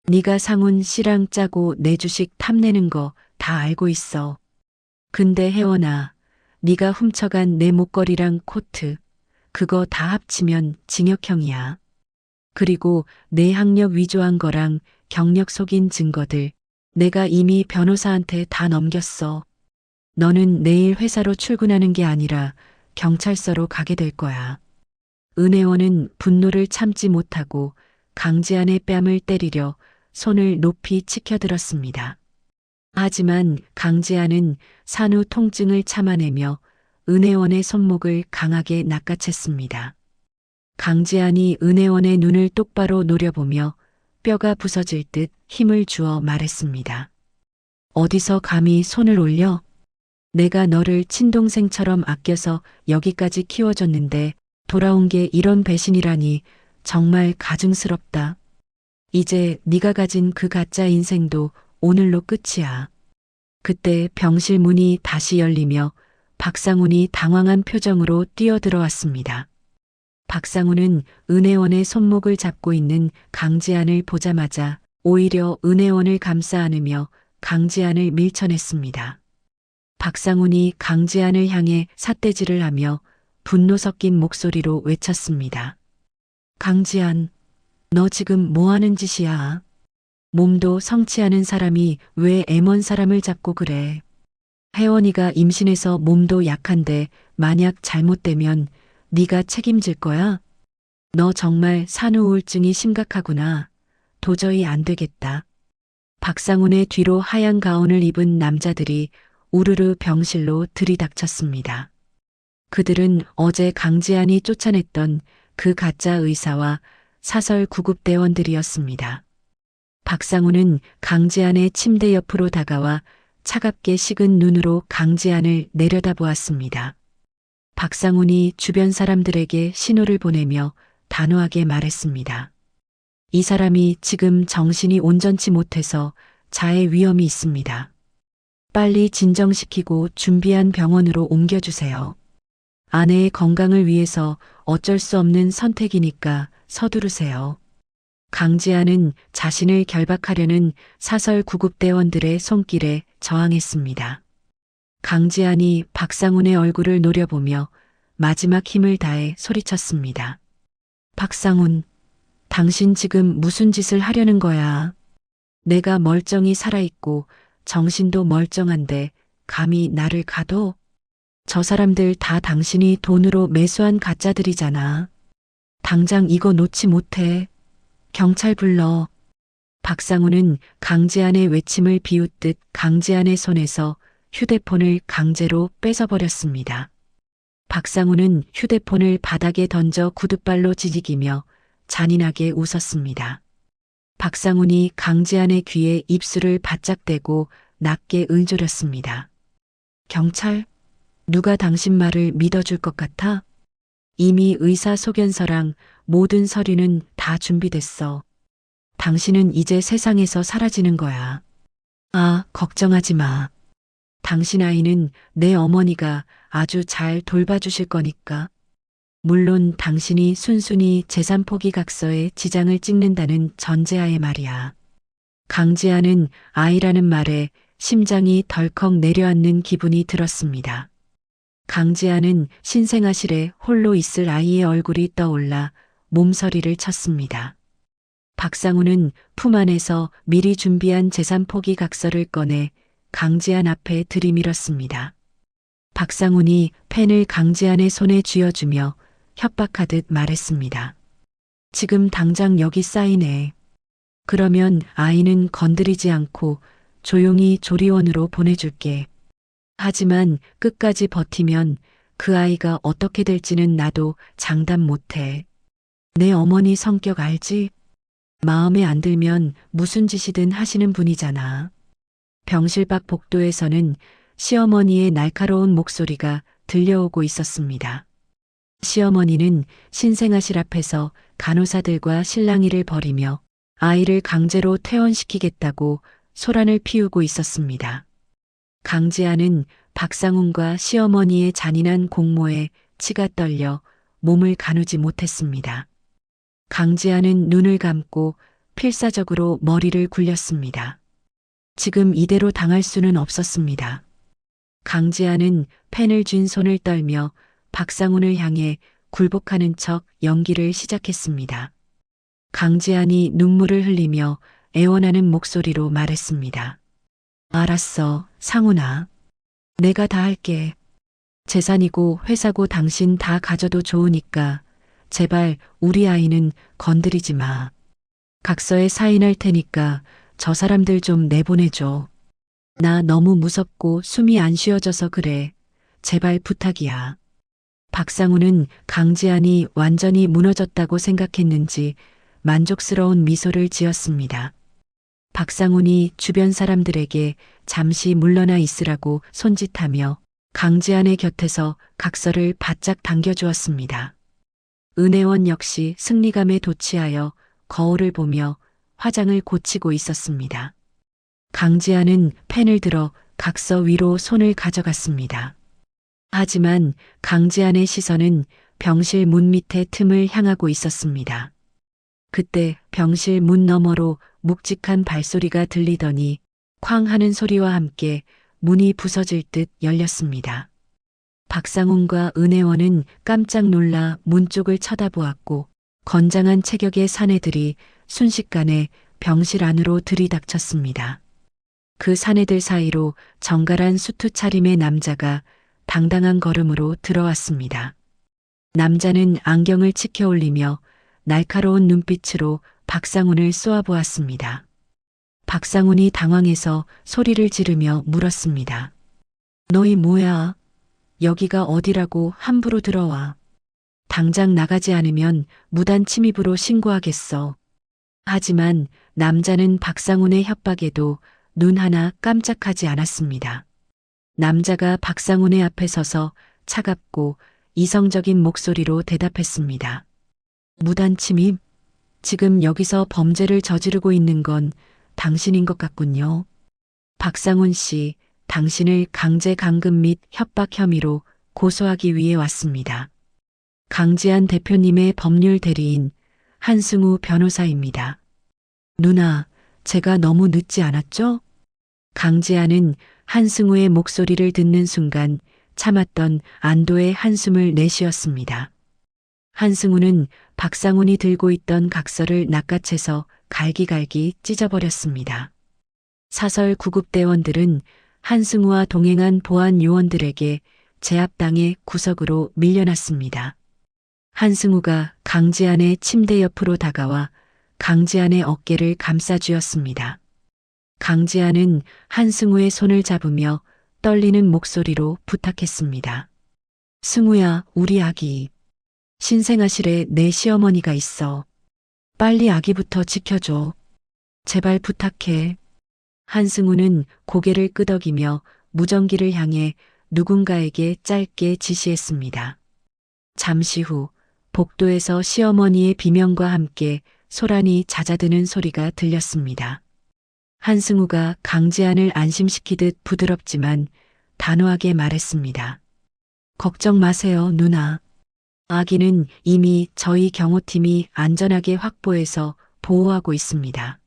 네가 상훈 씨랑 짜고 내 주식 탐내는 거 다 알고 있어. 근데 혜원아, 네가 훔쳐간 내 목걸이랑 코트, 그거 다 합치면 징역형이야. 그리고 내 학력 위조한 거랑 경력 속인 증거들, 내가 이미 변호사한테 다 넘겼어. 너는 내일 회사로 출근하는 게 아니라 경찰서로 가게 될 거야. 은혜원은 분노를 참지 못하고 강지안의 뺨을 때리려 손을 높이 치켜들었습니다. 하지만 강지안은 산후 통증을 참아내며 은혜원의 손목을 강하게 낚아챘습니다. 강지안이 은혜원의 눈을 똑바로 노려보며 뼈가 부서질 듯 힘을 주어 말했습니다. 어디서 감히 손을 올려? 내가 너를 친동생처럼 아껴서 여기까지 키워줬는데 돌아온 게 이런 배신이라니 정말 가증스럽다. 이제 네가 가진 그 가짜 인생도 오늘로 끝이야. 그때 병실 문이 다시 열리며 박상훈이 당황한 표정으로 뛰어들어왔습니다. 박상훈은 은혜원의 손목을 잡고 있는 강지안을 보자마자 오히려 은혜원을 감싸 안으며 강지안을 밀쳐냈습니다. 박상훈이 강지안을 향해 삿대질을 하며 분노 섞인 목소리로 외쳤습니다. 강지안, 너 지금 뭐 하는 짓이야? 몸도 성취하는 사람이 왜 애먼 사람을 잡고 그래? 혜원이가 임신해서 몸도 약한데 만약 잘못되면 네가 책임질 거야? 너 정말 산후 우울증이 심각하구나. 도저히 안 되겠다. 박상훈의 뒤로 하얀 가운을 입은 남자들이 우르르 병실로 들이닥쳤습니다. 그들은 어제 강지안이 쫓아냈던 그 가짜 의사와 사설 구급대원들이었습니다. 박상훈은 강지안의 침대 옆으로 다가와 차갑게 식은 눈으로 강지안을 내려다보았습니다. 박상훈이 주변 사람들에게 신호를 보내며 단호하게 말했습니다. 이 사람이 지금 정신이 온전치 못해서 자해 위험이 있습니다. 빨리 진정시키고 준비한 병원으로 옮겨주세요. 아내의 건강을 위해서 어쩔 수 없는 선택이니까 서두르세요. 강지안은 자신을 결박하려는 사설 구급대원들의 손길에 저항했습니다. 강지안이 박상훈의 얼굴을 노려보며 마지막 힘을 다해 소리쳤습니다. 박상훈, 당신 지금 무슨 짓을 하려는 거야? 내가 멀쩡히 살아있고 정신도 멀쩡한데 감히 나를 가둬? 저 사람들 다 당신이 돈으로 매수한 가짜들이잖아. 당장 이거 놓지 못해. 경찰 불러. 박상훈은 강지안의 외침을 비웃듯 강지안의 손에서 휴대폰을 강제로 뺏어버렸습니다. 박상훈은 휴대폰을 바닥에 던져 구둣발로 지지기며 잔인하게 웃었습니다. 박상훈이 강지안의 귀에 입술을 바짝 대고 낮게 응조렸습니다. 경찰? 누가 당신 말을 믿어줄 것 같아? 이미 의사소견서랑 모든 서류는 다 준비됐어. 당신은 이제 세상에서 사라지는 거야. 아, 걱정하지 마. 당신 아이는 내 어머니가 아주 잘 돌봐주실 거니까. 물론 당신이 순순히 재산 포기각서에 지장을 찍는다는 전제하에 말이야. 강지아는 아이라는 말에 심장이 덜컥 내려앉는 기분이 들었습니다. 강지아는 신생아실에 홀로 있을 아이의 얼굴이 떠올라 몸서리를 쳤습니다. 박상우는 품 안에서 미리 준비한 재산 포기 각서를 꺼내 강지안 앞에 들이밀었습니다. 박상훈이 펜을 강지안의 손에 쥐어주며 협박하듯 말했습니다. 지금 당장 여기 사인해. 그러면 아이는 건드리지 않고 조용히 조리원으로 보내줄게. 하지만 끝까지 버티면 그 아이가 어떻게 될지는 나도 장담 못해. 내 어머니 성격 알지? 마음에 안 들면 무슨 짓이든 하시는 분이잖아. 병실 밖 복도에서는 시어머니의 날카로운 목소리가 들려오고 있었습니다. 시어머니는 신생아실 앞에서 간호사들과 실랑이를 벌이며 아이를 강제로 퇴원시키겠다고 소란을 피우고 있었습니다. 강지아는 박상훈과 시어머니의 잔인한 공모에 치가 떨려 몸을 가누지 못했습니다. 강지아는 눈을 감고 필사적으로 머리를 굴렸습니다. 지금 이대로 당할 수는 없었습니다. 강지아는 펜을 쥔 손을 떨며 박상훈을 향해 굴복하는 척 연기를 시작했습니다. 강지안이 눈물을 흘리며 애원하는 목소리로 말했습니다. 알았어, 상훈아. 내가 다 할게. 재산이고 회사고 당신 다 가져도 좋으니까 제발 우리 아이는 건드리지 마. 각서에 사인할 테니까 저 사람들 좀 내보내줘. 나 너무 무섭고 숨이 안 쉬어져서 그래. 제발 부탁이야. 박상우는 강지안이 완전히 무너졌다고 생각했는지 만족스러운 미소를 지었습니다. 박상훈이 주변 사람들에게 잠시 물러나 있으라고 손짓하며 강지안의 곁에서 각서를 바짝 당겨주었습니다. 은혜원 역시 승리감에 도취하여 거울을 보며 화장을 고치고 있었습니다. 강지안은 펜을 들어 각서 위로 손을 가져갔습니다. 하지만 강지안의 시선은 병실 문 밑의 틈을 향하고 있었습니다. 그때 병실 문 너머로 묵직한 발소리가 들리더니 쾅 하는 소리와 함께 문이 부서질 듯 열렸습니다. 박상훈과 은혜원은 깜짝 놀라 문 쪽을 쳐다보았고 건장한 체격의 사내들이 순식간에 병실 안으로 들이닥쳤습니다. 그 사내들 사이로 정갈한 수트 차림의 남자가 당당한 걸음으로 들어왔습니다. 남자는 안경을 치켜 올리며 날카로운 눈빛으로 박상훈을 쏘아보았습니다. 박상훈이 당황해서 소리를 지르며 물었습니다. 너희 뭐야? 여기가 어디라고 함부로 들어와. 당장 나가지 않으면 무단 침입으로 신고하겠어. 하지만 남자는 박상훈의 협박에도 눈 하나 깜짝하지 않았습니다. 남자가 박상훈의 앞에 서서 차갑고 이성적인 목소리로 대답했습니다. 무단 침입? 지금 여기서 범죄를 저지르고 있는 건 당신인 것 같군요. 박상훈 씨, 당신을 강제 감금 및 협박 혐의로 고소하기 위해 왔습니다. 강지안 대표님의 법률 대리인 한승우 변호사입니다. 누나, 제가 너무 늦지 않았죠? 강지안은 한승우의 목소리를 듣는 순간 참았던 안도의 한숨을 내쉬었습니다. 한승우는 박상훈이 들고 있던 각서를 낚아채서 갈기갈기 찢어버렸습니다. 사설 구급대원들은 한승우와 동행한 보안 요원들에게 제압당해 구석으로 밀려났습니다. 한승우가 강지안의 침대 옆으로 다가와 강지안의 어깨를 감싸쥐었습니다. 강지안은 한승우의 손을 잡으며 떨리는 목소리로 부탁했습니다. 승우야, 우리 아기. 신생아실에 내 시어머니가 있어. 빨리 아기부터 지켜줘. 제발 부탁해. 한승우는 고개를 끄덕이며 무전기를 향해 누군가에게 짧게 지시했습니다. 잠시 후 복도에서 시어머니의 비명과 함께 소란이 잦아드는 소리가 들렸습니다. 한승우가 강지안을 안심시키듯 부드럽지만 단호하게 말했습니다. 걱정 마세요, 누나. 아기는 이미 저희 경호팀이 안전하게 확보해서 보호하고 있습니다.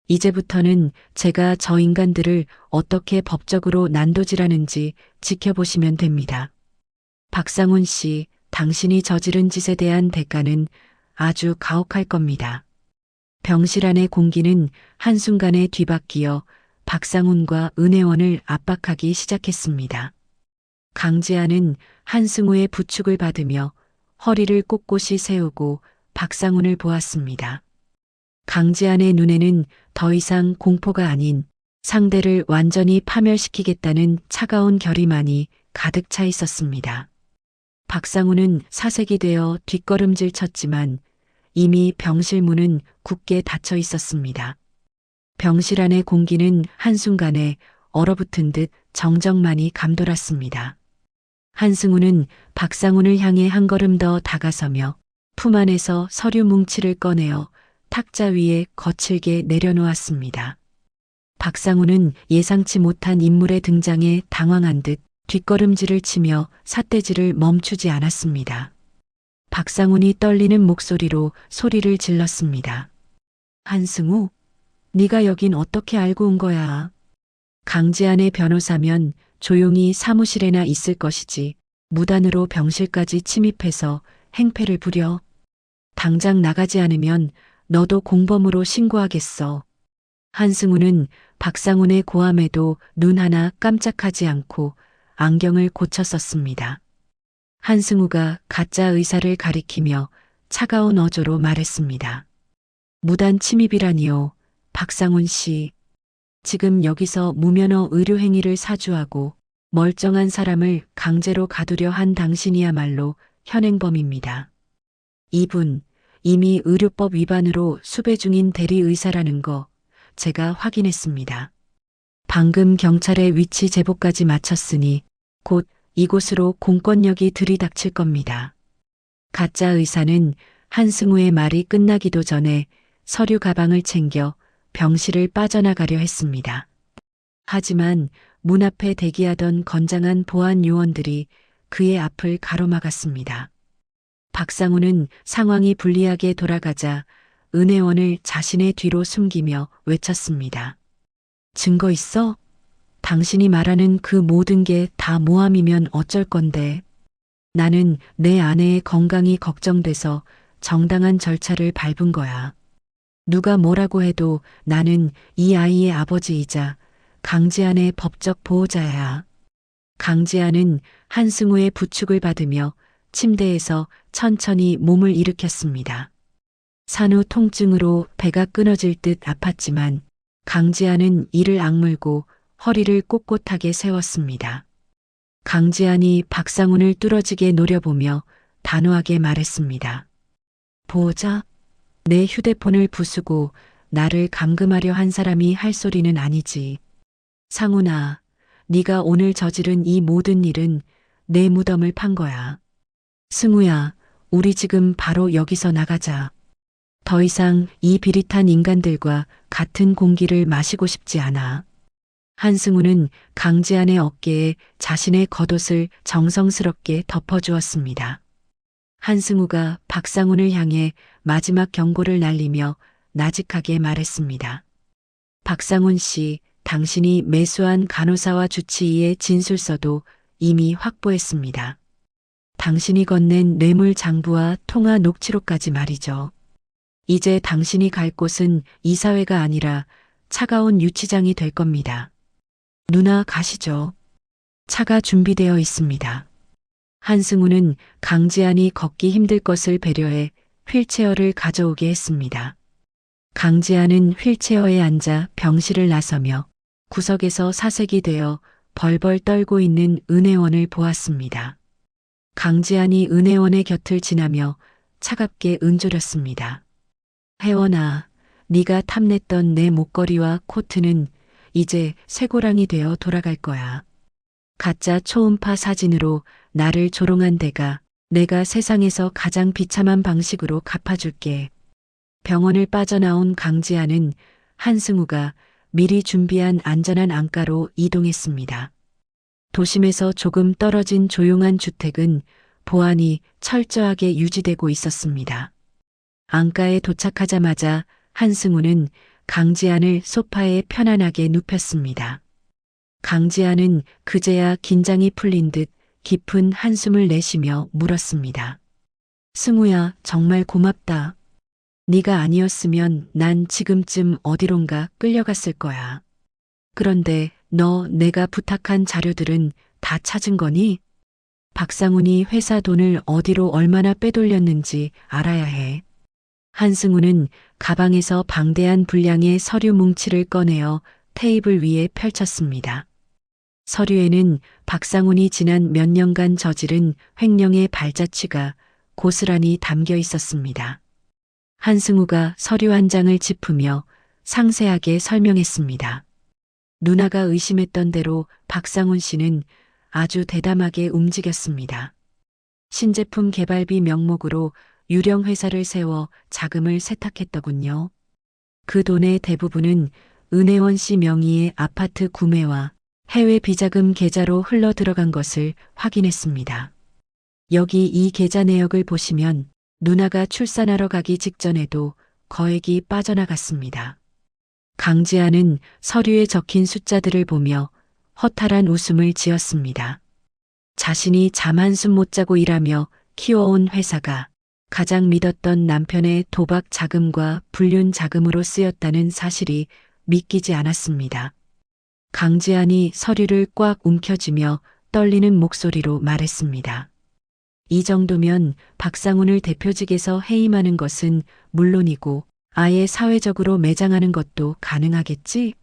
이제부터는 제가 저 인간들을 어떻게 법적으로 난도질하는지 지켜보시면 됩니다. 박상훈 씨, 당신이 저지른 짓에 대한 대가는 아주 가혹할 겁니다. 병실 안의 공기는 한순간에 뒤바뀌어 박상훈과 은혜원을 압박하기 시작했습니다. 강지아는 한승우의 부축을 받으며 허리를 꼿꼿이 세우고 박상훈을 보았습니다. 강지안의 눈에는 더 이상 공포가 아닌 상대를 완전히 파멸시키겠다는 차가운 결의만이 가득 차 있었습니다. 박상훈은 사색이 되어 뒷걸음질 쳤지만 이미 병실 문은 굳게 닫혀 있었습니다. 병실 안의 공기는 한순간에 얼어붙은 듯 정적만이 감돌았습니다. 한승우는 박상훈을 향해 한 걸음 더 다가서며 품 안에서 서류 뭉치를 꺼내어 탁자 위에 거칠게 내려놓았습니다. 박상훈은 예상치 못한 인물의 등장에 당황한 듯 뒷걸음질을 치며 삿대질을 멈추지 않았습니다. 박상훈이 떨리는 목소리로 소리를 질렀습니다. 한승우, 네가 여긴 어떻게 알고 온 거야? 강지안의 변호사면 조용히 사무실에나 있을 것이지 무단으로 병실까지 침입해서 행패를 부려. 당장 나가지 않으면 너도 공범으로 신고하겠어. 한승우는 박상훈의 고함에도 눈 하나 깜짝하지 않고 안경을 고쳐 썼습니다. 한승우가 가짜 의사를 가리키며 차가운 어조로 말했습니다. 무단 침입이라니요. 박상훈 씨. 지금 여기서 무면허 의료행위를 사주하고 멀쩡한 사람을 강제로 가두려 한 당신이야말로 현행범입니다. 이분 이미 의료법 위반으로 수배 중인 대리의사라는 거 제가 확인했습니다. 방금 경찰의 위치 제보까지 마쳤으니 곧 이곳으로 공권력이 들이닥칠 겁니다. 가짜 의사는 한승우의 말이 끝나기도 전에 서류 가방을 챙겨 병실을 빠져나가려 했습니다. 하지만 문 앞에 대기하던 건장한 보안 요원들이 그의 앞을 가로막았습니다. 박상훈은 상황이 불리하게 돌아가자 은혜원을 자신의 뒤로 숨기며 외쳤습니다. 증거 있어? 당신이 말하는 그 모든 게 다 모함이면 어쩔 건데. 나는 내 아내의 건강이 걱정돼서 정당한 절차를 밟은 거야. 누가 뭐라고 해도 나는 이 아이의 아버지이자 강지안의 법적 보호자야. 강지안은 한승우의 부축을 받으며 침대에서 천천히 몸을 일으켰습니다. 산후 통증으로 배가 끊어질 듯 아팠지만 강지안은 이를 악물고 허리를 꼿꼿하게 세웠습니다. 강지안이 박상훈을 뚫어지게 노려보며 단호하게 말했습니다. 보호자? 내 휴대폰을 부수고 나를 감금하려 한 사람이 할 소리는 아니지. 상훈아, 네가 오늘 저지른 이 모든 일은 내 무덤을 판 거야. 승우야, 우리 지금 바로 여기서 나가자. 더 이상 이 비릿한 인간들과 같은 공기를 마시고 싶지 않아. 한승우는 강지안의 어깨에 자신의 겉옷을 정성스럽게 덮어주었습니다. 한승우가 박상훈을 향해 마지막 경고를 날리며 나직하게 말했습니다. 박상훈 씨, 당신이 매수한 간호사와 주치의의 진술서도 이미 확보했습니다. 당신이 건넨 뇌물 장부와 통화 녹취록까지 말이죠. 이제 당신이 갈 곳은 이사회가 아니라 차가운 유치장이 될 겁니다. 누나 가시죠. 차가 준비되어 있습니다. 한승우는 강지안이 걷기 힘들 것을 배려해 휠체어를 가져오게 했습니다. 강지안은 휠체어에 앉아 병실을 나서며 구석에서 사색이 되어 벌벌 떨고 있는 은혜원을 보았습니다. 강지안이 은혜원의 곁을 지나며 차갑게 은조렸습니다. 혜원아, 네가 탐냈던 내 목걸이와 코트는 이제 쇠고랑이 되어 돌아갈 거야. 가짜 초음파 사진으로 나를 조롱한 데가 내가 세상에서 가장 비참한 방식으로 갚아줄게. 병원을 빠져나온 강지아는 한승우가 미리 준비한 안전한 안가로 이동했습니다. 도심에서 조금 떨어진 조용한 주택은 보안이 철저하게 유지되고 있었습니다. 안가에 도착하자마자 한승우는 강지안을 소파에 편안하게 눕혔습니다. 강지안은 그제야 긴장이 풀린 듯 깊은 한숨을 내쉬며 물었습니다. 승우야, 정말 고맙다. 네가 아니었으면 난 지금쯤 어디론가 끌려갔을 거야. 그런데 너 내가 부탁한 자료들은 다 찾은 거니? 박상훈이 회사 돈을 어디로 얼마나 빼돌렸는지 알아야 해. 한승우는 가방에서 방대한 분량의 서류 뭉치를 꺼내어 테이블 위에 펼쳤습니다. 서류에는 박상훈이 지난 몇 년간 저지른 횡령의 발자취가 고스란히 담겨 있었습니다. 한승우가 서류 한 장을 짚으며 상세하게 설명했습니다. 누나가 의심했던 대로 박상훈 씨는 아주 대담하게 움직였습니다. 신제품 개발비 명목으로 유령 회사를 세워 자금을 세탁했더군요. 그 돈의 대부분은 은혜원 씨 명의의 아파트 구매와 해외 비자금 계좌로 흘러 들어간 것을 확인했습니다. 여기 이 계좌 내역을 보시면 누나가 출산하러 가기 직전에도 거액이 빠져나갔습니다. 강지아는 서류에 적힌 숫자들을 보며 허탈한 웃음을 지었습니다. 자신이 잠 한숨 못 자고 일하며 키워온 회사가 가장 믿었던 남편의 도박 자금과 불륜 자금으로 쓰였다는 사실이 믿기지 않았습니다. 강지안이 서류를 꽉 움켜쥐며 떨리는 목소리로 말했습니다. 이 정도면 박상훈을 대표직에서 해임하는 것은 물론이고 아예 사회적으로 매장하는 것도 가능하겠지?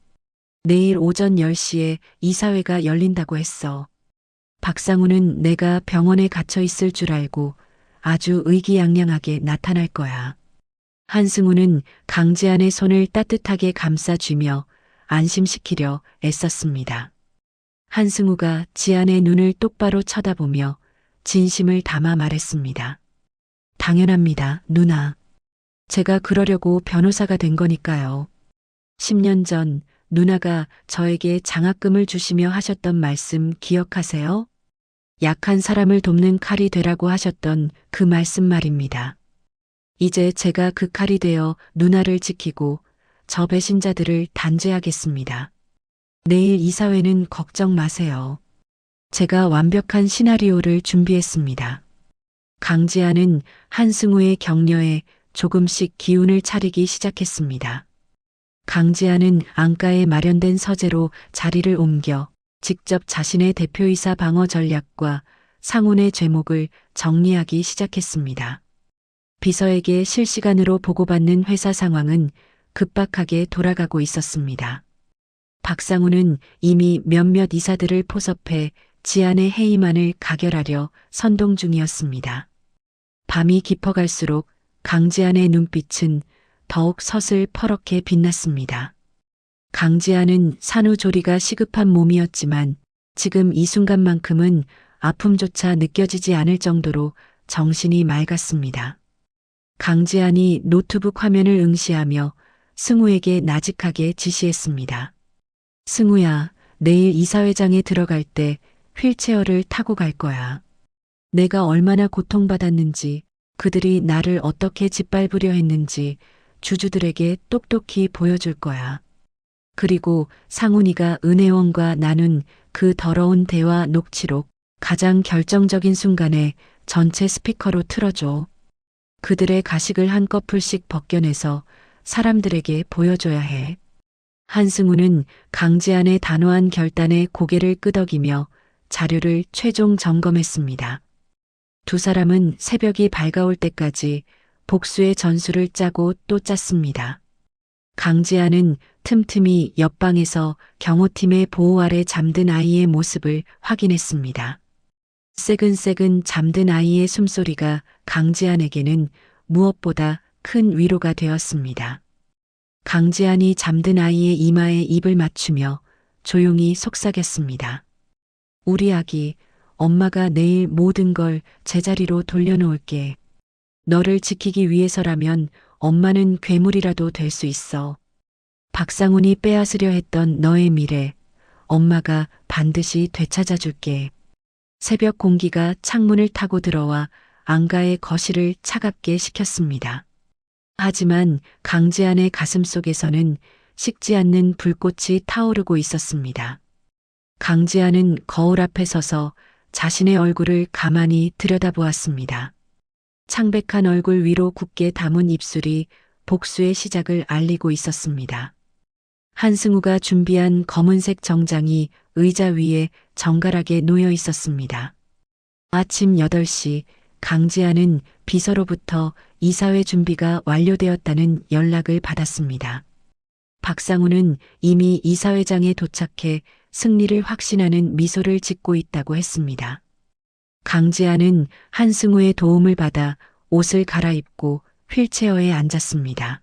내일 오전 10시에 이사회가 열린다고 했어. 박상훈은 내가 병원에 갇혀 있을 줄 알고 아주 의기양양하게 나타날 거야. 한승우는 강지안의 손을 따뜻하게 감싸쥐며 안심시키려 애썼습니다. 한승우가 지안의 눈을 똑바로 쳐다보며 진심을 담아 말했습니다. 당연합니다, 누나. 제가 그러려고 변호사가 된 거니까요. 10년 전 누나가 저에게 장학금을 주시며 하셨던 말씀 기억하세요? 약한 사람을 돕는 칼이 되라고 하셨던 그 말씀 말입니다. 이제 제가 그 칼이 되어 누나를 지키고 저 배신자들을 단죄하겠습니다. 내일 이사회는 걱정 마세요. 제가 완벽한 시나리오를 준비했습니다. 강지아는 한승우의 격려에 조금씩 기운을 차리기 시작했습니다. 강지아는 안가에 마련된 서재로 자리를 옮겨 직접 자신의 대표이사 방어 전략과 상훈의 죄목을 정리하기 시작했습니다. 비서에게 실시간으로 보고받는 회사 상황은 급박하게 돌아가고 있었습니다. 박상훈은 이미 몇몇 이사들을 포섭해 지안의 해임안을 가결하려 선동 중이었습니다. 밤이 깊어갈수록 강지안의 눈빛은 더욱 서슬퍼렇게 빛났습니다. 강지안은 산후조리가 시급한 몸이었지만 지금 이 순간만큼은 아픔조차 느껴지지 않을 정도로 정신이 맑았습니다. 강지안이 노트북 화면을 응시하며 승우에게 나직하게 지시했습니다. 승우야, 내일 이사회장에 들어갈 때 휠체어를 타고 갈 거야. 내가 얼마나 고통받았는지, 그들이 나를 어떻게 짓밟으려 했는지 주주들에게 똑똑히 보여줄 거야. 그리고 상훈이가 은혜원과 나눈 그 더러운 대화 녹취록 가장 결정적인 순간에 전체 스피커로 틀어줘. 그들의 가식을 한꺼풀씩 벗겨내서 사람들에게 보여줘야 해. 한승우는 강지안의 단호한 결단에 고개를 끄덕이며 자료를 최종 점검했습니다. 두 사람은 새벽이 밝아올 때까지 복수의 전술을 짜고 또 짰습니다. 강지아는 틈틈이 옆방에서 경호팀의 보호 아래 잠든 아이의 모습을 확인했습니다. 새근새근 잠든 아이의 숨소리가 강지안에게는 무엇보다 큰 위로가 되었습니다. 강지안이 잠든 아이의 이마에 입을 맞추며 조용히 속삭였습니다. 우리 아기, 엄마가 내일 모든 걸 제자리로 돌려놓을게. 너를 지키기 위해서라면 엄마는 괴물이라도 될 수 있어. 박상훈이 빼앗으려 했던 너의 미래, 엄마가 반드시 되찾아줄게. 새벽 공기가 창문을 타고 들어와 안가의 거실을 차갑게 식혔습니다. 하지만 강지안의 가슴 속에서는 식지 않는 불꽃이 타오르고 있었습니다. 강지안은 거울 앞에 서서 자신의 얼굴을 가만히 들여다보았습니다. 창백한 얼굴 위로 굳게 담은 입술이 복수의 시작을 알리고 있었습니다. 한승우가 준비한 검은색 정장이 의자 위에 정갈하게 놓여 있었습니다. 아침 8시 강지아는 비서로부터 이사회 준비가 완료되었다는 연락을 받았습니다. 박상우는 이미 이사회장에 도착해 승리를 확신하는 미소를 짓고 있다고 했습니다. 강지아는 한승우의 도움을 받아 옷을 갈아입고 휠체어에 앉았습니다.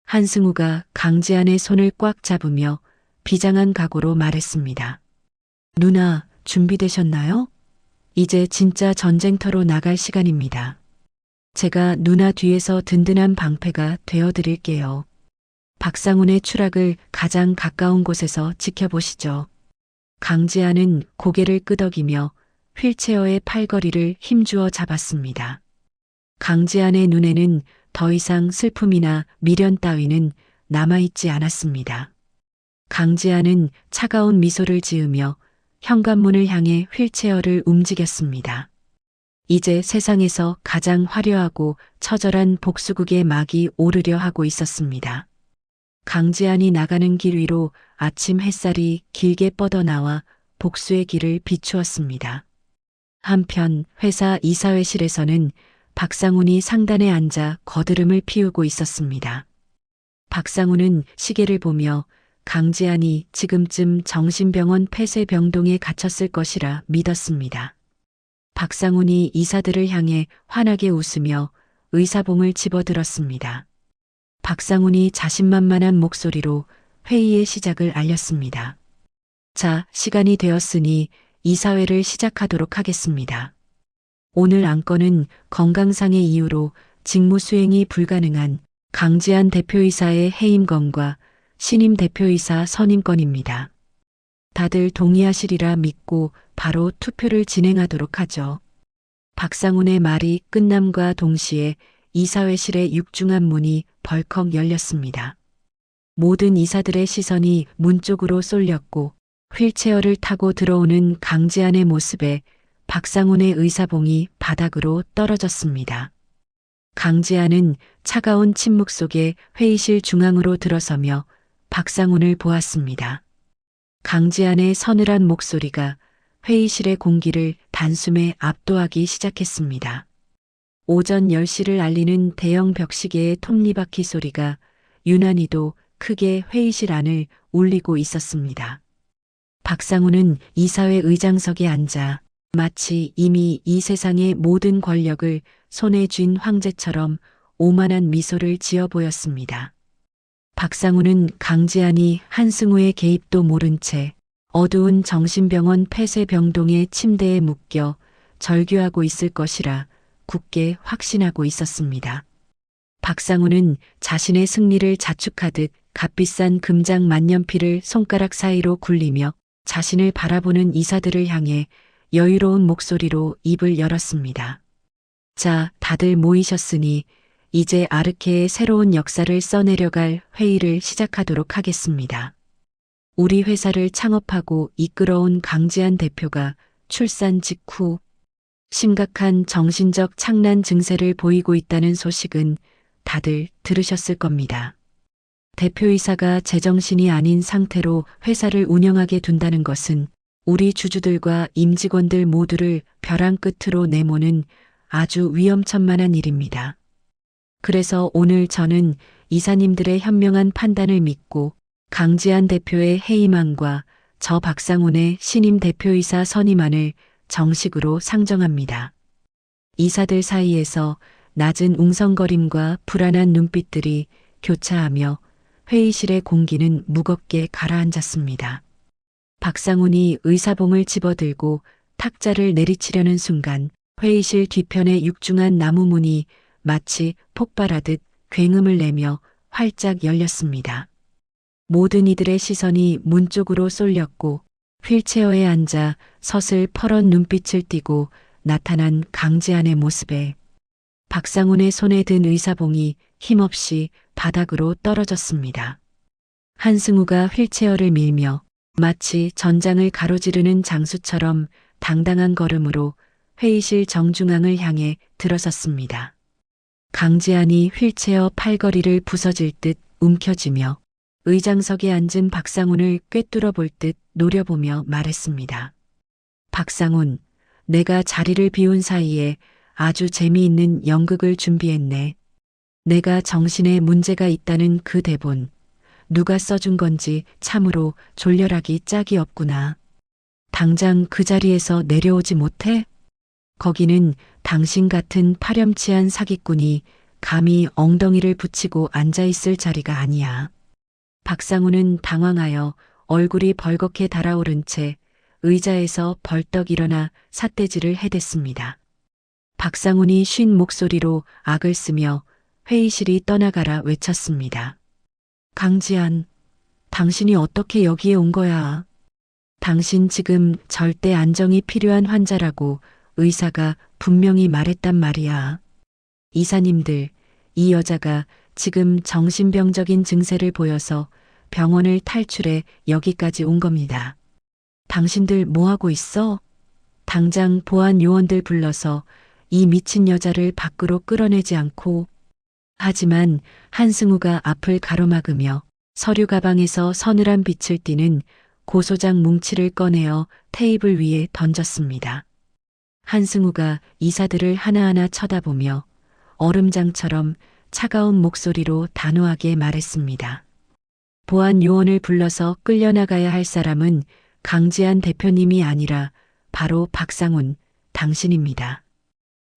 한승우가 강지안의 손을 꽉 잡으며 비장한 각오로 말했습니다. 누나, 준비되셨나요? 이제 진짜 전쟁터로 나갈 시간입니다. 제가 누나 뒤에서 든든한 방패가 되어드릴게요. 박상훈의 추락을 가장 가까운 곳에서 지켜보시죠. 강지아는 고개를 끄덕이며 휠체어의 팔걸이를 힘주어 잡았습니다. 강지안의 눈에는 더 이상 슬픔이나 미련 따위는 남아있지 않았습니다. 강지안은 차가운 미소를 지으며 현관문을 향해 휠체어를 움직였습니다. 이제 세상에서 가장 화려하고 처절한 복수극의 막이 오르려 하고 있었습니다. 강지안이 나가는 길 위로 아침 햇살이 길게 뻗어나와 복수의 길을 비추었습니다. 한편 회사 이사회실에서는 박상훈이 상단에 앉아 거드름을 피우고 있었습니다. 박상훈은 시계를 보며 강지안이 지금쯤 정신병원 폐쇄병동에 갇혔을 것이라 믿었습니다. 박상훈이 이사들을 향해 환하게 웃으며 의사봉을 집어들었습니다. 박상훈이 자신만만한 목소리로 회의의 시작을 알렸습니다. 자, 시간이 되었으니 이사회를 시작하도록 하겠습니다. 오늘 안건은 건강상의 이유로 직무 수행이 불가능한 강지안 대표이사의 해임건과 신임 대표이사 선임건입니다. 다들 동의하시리라 믿고 바로 투표를 진행하도록 하죠. 박상훈의 말이 끝남과 동시에 이사회실의 육중한 문이 벌컥 열렸습니다. 모든 이사들의 시선이 문 쪽으로 쏠렸고 휠체어를 타고 들어오는 강지안의 모습에 박상훈의 의사봉이 바닥으로 떨어졌습니다. 강지안은 차가운 침묵 속에 회의실 중앙으로 들어서며 박상훈을 보았습니다. 강지안의 서늘한 목소리가 회의실의 공기를 단숨에 압도하기 시작했습니다. 오전 10시를 알리는 대형 벽시계의 톱니바퀴 소리가 유난히도 크게 회의실 안을 울리고 있었습니다. 박상훈은 이사회 의장석에 앉아 마치 이미 이 세상의 모든 권력을 손에 쥔 황제처럼 오만한 미소를 지어 보였습니다. 박상훈은 강지안이 한승우의 개입도 모른 채 어두운 정신병원 폐쇄병동의 침대에 묶여 절규하고 있을 것이라 굳게 확신하고 있었습니다. 박상훈은 자신의 승리를 자축하듯 값비싼 금장 만년필을 손가락 사이로 굴리며 자신을 바라보는 이사들을 향해 여유로운 목소리로 입을 열었습니다. 자, 다들 모이셨으니 이제 아르케의 새로운 역사를 써내려갈 회의를 시작하도록 하겠습니다. 우리 회사를 창업하고 이끌어온 강지안 대표가 출산 직후 심각한 정신적 착란 증세를 보이고 있다는 소식은 다들 들으셨을 겁니다. 대표이사가 제정신이 아닌 상태로 회사를 운영하게 둔다는 것은 우리 주주들과 임직원들 모두를 벼랑 끝으로 내모는 아주 위험천만한 일입니다. 그래서 오늘 저는 이사님들의 현명한 판단을 믿고 강지안 대표의 해임안과 저 박상훈의 신임 대표이사 선임안을 정식으로 상정합니다. 이사들 사이에서 낮은 웅성거림과 불안한 눈빛들이 교차하며 회의실의 공기는 무겁게 가라앉았습니다. 박상훈이 의사봉을 집어들고 탁자를 내리치려는 순간 회의실 뒤편의 육중한 나무 문이 마치 폭발하듯 굉음을 내며 활짝 열렸습니다. 모든 이들의 시선이 문 쪽으로 쏠렸고 휠체어에 앉아 서슬 퍼런 눈빛을 띠고 나타난 강지안의 모습에 박상훈의 손에 든 의사봉이 힘없이 바닥으로 떨어졌습니다. 한승우가 휠체어를 밀며 마치 전장을 가로지르는 장수처럼 당당한 걸음으로 회의실 정중앙을 향해 들어섰습니다. 강지안이 휠체어 팔걸이를 부서질 듯 움켜쥐며 의장석에 앉은 박상훈을 꿰뚫어 볼 듯 노려보며 말했습니다. 박상훈, 내가 자리를 비운 사이에 아주 재미있는 연극을 준비했네. 내가 정신에 문제가 있다는 그 대본, 누가 써준 건지 참으로 졸렬하기 짝이 없구나. 당장 그 자리에서 내려오지 못해? 거기는 당신 같은 파렴치한 사기꾼이 감히 엉덩이를 붙이고 앉아있을 자리가 아니야. 박상훈은 당황하여 얼굴이 벌겋게 달아오른 채 의자에서 벌떡 일어나 삿대질을 해댔습니다. 박상훈이 쉰 목소리로 악을 쓰며 회의실이 떠나가라 외쳤습니다. 강지안, 당신이 어떻게 여기에 온 거야? 당신 지금 절대 안정이 필요한 환자라고 의사가 분명히 말했단 말이야. 이사님들, 이 여자가 지금 정신병적인 증세를 보여서 병원을 탈출해 여기까지 온 겁니다. 당신들 뭐하고 있어? 당장 보안 요원들 불러서 이 미친 여자를 밖으로 끌어내지 않고. 하지만 한승우가 앞을 가로막으며 서류 가방에서 서늘한 빛을 띠는 고소장 뭉치를 꺼내어 테이블 위에 던졌습니다. 한승우가 이사들을 하나하나 쳐다보며 얼음장처럼 차가운 목소리로 단호하게 말했습니다. 보안 요원을 불러서 끌려나가야 할 사람은 강지안 대표님이 아니라 바로 박상훈, 당신입니다.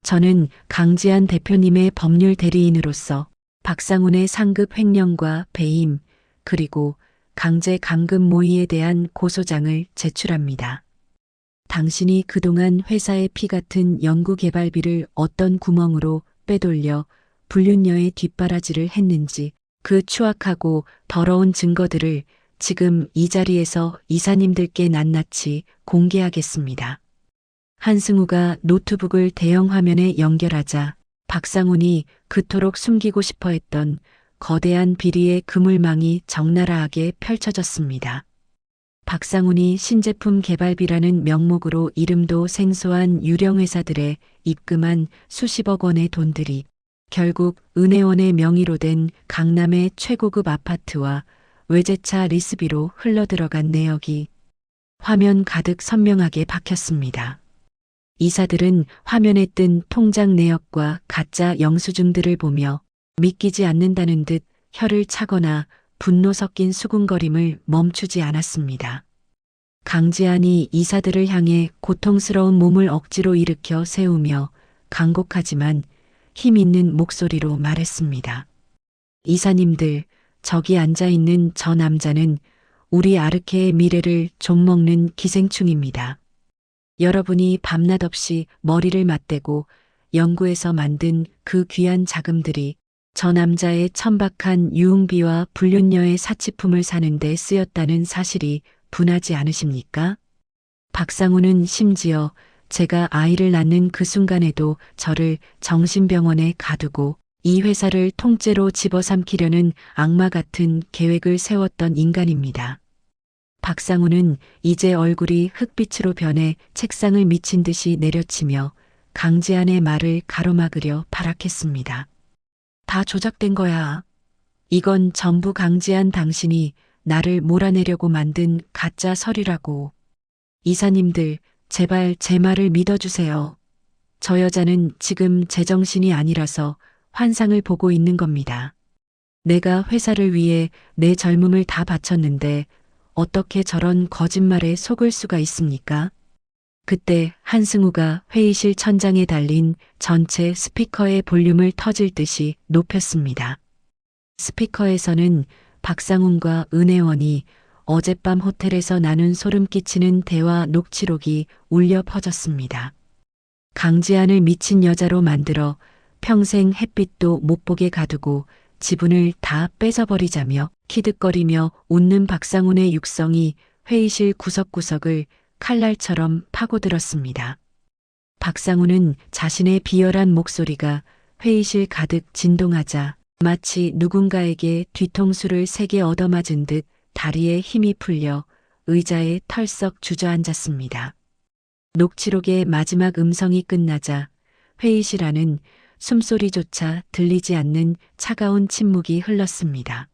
저는 강지안 대표님의 법률 대리인으로서 박상훈의 상급 횡령과 배임, 그리고 강제 감금 모의에 대한 고소장을 제출합니다. 당신이 그동안 회사의 피 같은 연구개발비를 어떤 구멍으로 빼돌려 불륜녀의 뒷바라지를 했는지 그 추악하고 더러운 증거들을 지금 이 자리에서 이사님들께 낱낱이 공개하겠습니다. 한승우가 노트북을 대형 화면에 연결하자 박상훈이 그토록 숨기고 싶어 했던 거대한 비리의 그물망이 적나라하게 펼쳐졌습니다. 박상훈이 신제품 개발비라는 명목으로 이름도 생소한 유령 회사들에 입금한 수십억 원의 돈들이 결국 은혜원의 명의로 된 강남의 최고급 아파트와 외제차 리스비로 흘러들어간 내역이 화면 가득 선명하게 박혔습니다. 이사들은 화면에 뜬 통장 내역과 가짜 영수증들을 보며 믿기지 않는다는 듯 혀를 차거나 분노 섞인 수군거림을 멈추지 않았습니다. 강지안이 이사들을 향해 고통스러운 몸을 억지로 일으켜 세우며 간곡하지만 힘 있는 목소리로 말했습니다. 이사님들, 저기 앉아있는 저 남자는 우리 아르케의 미래를 좀먹는 기생충입니다. 여러분이 밤낮 없이 머리를 맞대고 연구해서 만든 그 귀한 자금들이 저 남자의 천박한 유흥비와 불륜녀의 사치품을 사는 데 쓰였다는 사실이 분하지 않으십니까? 박상훈은 심지어 제가 아이를 낳는 그 순간에도 저를 정신병원에 가두고 이 회사를 통째로 집어삼키려는 악마 같은 계획을 세웠던 인간입니다. 박상훈은 이제 얼굴이 흑빛으로 변해 책상을 미친 듯이 내려치며 강지안의 말을 가로막으려 발악했습니다. 다 조작된 거야. 이건 전부 강지안 당신이 나를 몰아내려고 만든 가짜 서류라고. 이사님들, 제발 제 말을 믿어주세요. 저 여자는 지금 제정신이 아니라서 환상을 보고 있는 겁니다. 내가 회사를 위해 내 젊음을 다 바쳤는데 어떻게 저런 거짓말에 속을 수가 있습니까? 그때 한승우가 회의실 천장에 달린 전체 스피커의 볼륨을 터질 듯이 높였습니다. 스피커에서는 박상훈과 은혜원이 어젯밤 호텔에서 나눈 소름 끼치는 대화 녹취록이 울려 퍼졌습니다. 강지안을 미친 여자로 만들어 평생 햇빛도 못 보게 가두고 지분을 다 뺏어버리자며 키득거리며 웃는 박상훈의 육성이 회의실 구석구석을 칼날처럼 파고들었습니다. 박상훈은 자신의 비열한 목소리가 회의실 가득 진동하자 마치 누군가에게 뒤통수를 세게 얻어맞은 듯 다리에 힘이 풀려 의자에 털썩 주저앉았습니다. 녹취록의 마지막 음성이 끝나자 회의실 안은 숨소리조차 들리지 않는 차가운 침묵이 흘렀습니다.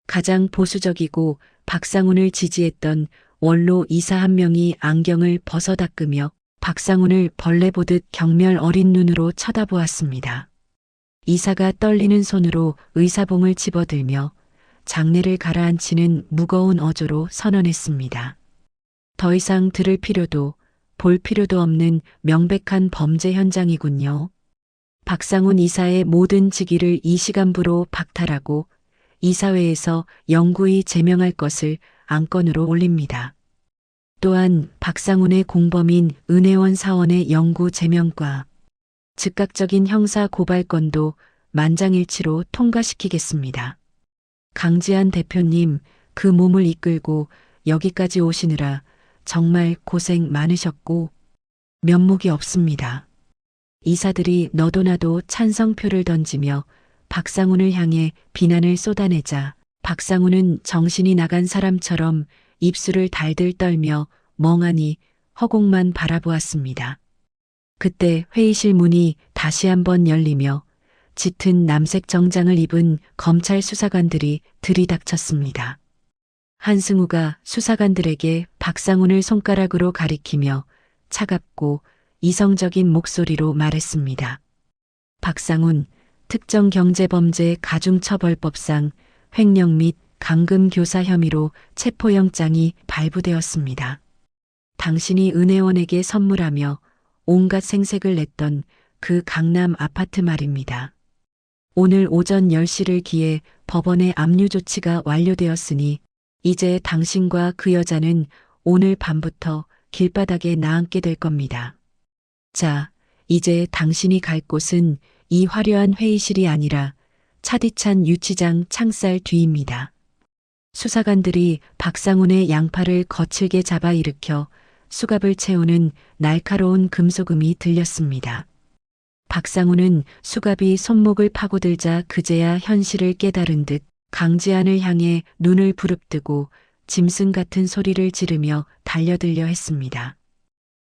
가장 보수적이고 박상훈을 지지했던 원로 이사 한 명이 안경을 벗어 닦으며 박상훈을 벌레 보듯 경멸 어린 눈으로 쳐다보았습니다. 이사가 떨리는 손으로 의사봉을 집어들며 장례를 가라앉히는 무거운 어조로 선언했습니다. 더 이상 들을 필요도 볼 필요도 없는 명백한 범죄 현장이군요. 박상훈 이사의 모든 직위를 이 시간부로 박탈하고 이사회에서 영구히 제명할 것을 안건으로 올립니다. 또한 박상훈의 공범인 은혜원 사원의 영구 제명과 즉각적인 형사 고발건도 만장일치로 통과시키겠습니다. 강지한 대표님, 그 몸을 이끌고 여기까지 오시느라 정말 고생 많으셨고 면목이 없습니다. 이사들이 너도 나도 찬성표를 던지며 박상훈을 향해 비난을 쏟아내자 박상훈은 정신이 나간 사람처럼 입술을 달들 떨며 멍하니 허공만 바라보았습니다. 그때 회의실 문이 다시 한번 열리며 짙은 남색 정장을 입은 검찰 수사관들이 들이닥쳤습니다. 한승우가 수사관들에게 박상훈을 손가락으로 가리키며 차갑고 이성적인 목소리로 말했습니다. 박상훈, 특정경제범죄 가중처벌법상 횡령 및 감금교사 혐의로 체포영장이 발부되었습니다. 당신이 은혜원에게 선물하며 온갖 생색을 냈던 그 강남 아파트 말입니다. 오늘 오전 10시를 기해 법원의 압류 조치가 완료되었으니 이제 당신과 그 여자는 오늘 밤부터 길바닥에 나앉게 될 겁니다. 자, 이제 당신이 갈 곳은 이 화려한 회의실이 아니라 차디찬 유치장 창살 뒤입니다. 수사관들이 박상훈의 양팔을 거칠게 잡아 일으켜 수갑을 채우는 날카로운 금속음이 들렸습니다. 박상훈은 수갑이 손목을 파고들자 그제야 현실을 깨달은 듯 강지한을 향해 눈을 부릅뜨고 짐승 같은 소리를 지르며 달려들려 했습니다.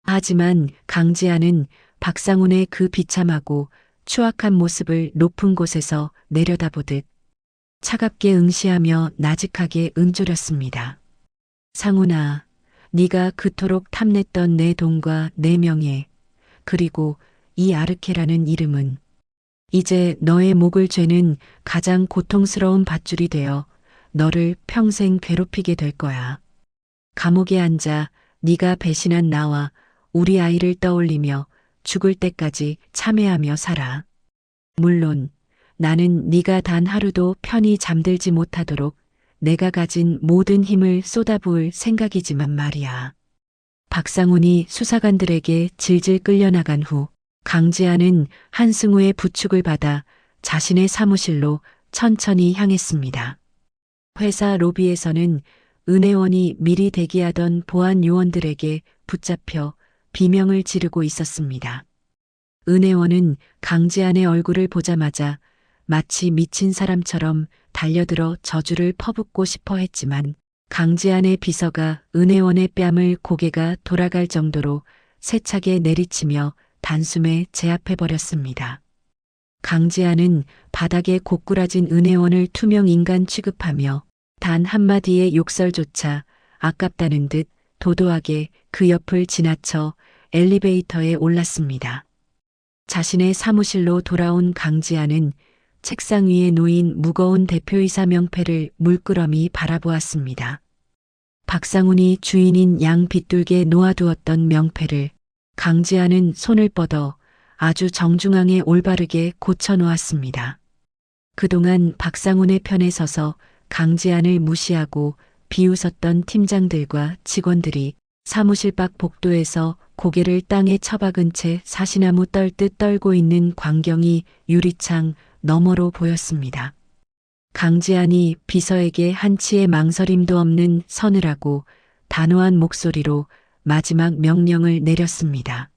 하지만 강지한은 박상훈의 그 비참하고 추악한 모습을 높은 곳에서 내려다보듯 차갑게 응시하며 나직하게 응조렸습니다. 상훈아, 네가 그토록 탐냈던 내 돈과 내 명예, 그리고 이 아르케라는 이름은 이제 너의 목을 죄는 가장 고통스러운 밧줄이 되어 너를 평생 괴롭히게 될 거야. 감옥에 앉아 네가 배신한 나와 우리 아이를 떠올리며 죽을 때까지 참회하며 살아. 물론 나는 네가 단 하루도 편히 잠들지 못하도록 내가 가진 모든 힘을 쏟아부을 생각이지만 말이야. 박상훈이 수사관들에게 질질 끌려나간 후 강지한은 한승우의 부축을 받아 자신의 사무실로 천천히 향했습니다. 회사 로비에서는 은혜원이 미리 대기하던 보안 요원들에게 붙잡혀 비명을 지르고 있었습니다. 은혜원은 강지한의 얼굴을 보자마자 마치 미친 사람처럼 달려들어 저주를 퍼붓고 싶어 했지만 강지한의 비서가 은혜원의 뺨을 고개가 돌아갈 정도로 세차게 내리치며 단숨에 제압해버렸습니다. 강지한은 바닥에 고꾸라진 은혜원을 투명 인간 취급하며 단 한마디의 욕설조차 아깝다는 듯 도도하게 그 옆을 지나쳐 엘리베이터에 올랐습니다. 자신의 사무실로 돌아온 강지한은 책상 위에 놓인 무거운 대표이사 명패를 물끄러미 바라보았습니다. 박상훈이 주인인 양 빗둘게 놓아두었던 명패를 강지한은 손을 뻗어 아주 정중앙에 올바르게 고쳐놓았습니다. 그동안 박상훈의 편에 서서 강지한을 무시하고 비웃었던 팀장들과 직원들이 사무실 밖 복도에서 고개를 땅에 처박은 채 사시나무 떨듯 떨고 있는 광경이 유리창 너머로 보였습니다. 강지한이 비서에게 한치의 망설임도 없는 서늘하고 단호한 목소리로 마지막 명령을 내렸습니다.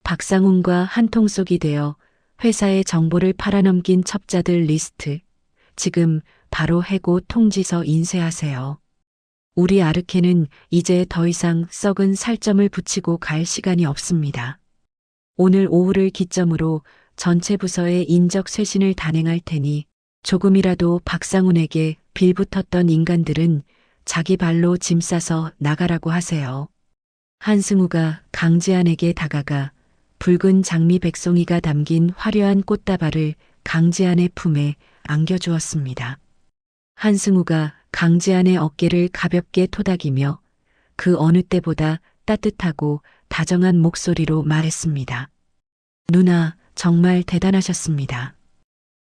박상훈과 한통속이 되어 회사의 정보를 팔아넘긴 첩자들 리스트, 지금 바로 해고 통지서 인쇄하세요. 우리 아르케는 이제 더 이상 썩은 살점을 붙이고 갈 시간이 없습니다. 오늘 오후를 기점으로 전체 부서의 인적 쇄신을 단행할 테니 조금이라도 박상훈에게 빌붙었던 인간들은 자기 발로 짐 싸서 나가라고 하세요. 한승우가 강지한에게 다가가 붉은 장미 백송이가 담긴 화려한 꽃다발을 강지한의 품에 안겨주었습니다. 한승우가 강지한의 어깨를 가볍게 토닥이며 그 어느 때보다 따뜻하고 다정한 목소리로 말했습니다. 누나, 정말 대단하셨습니다.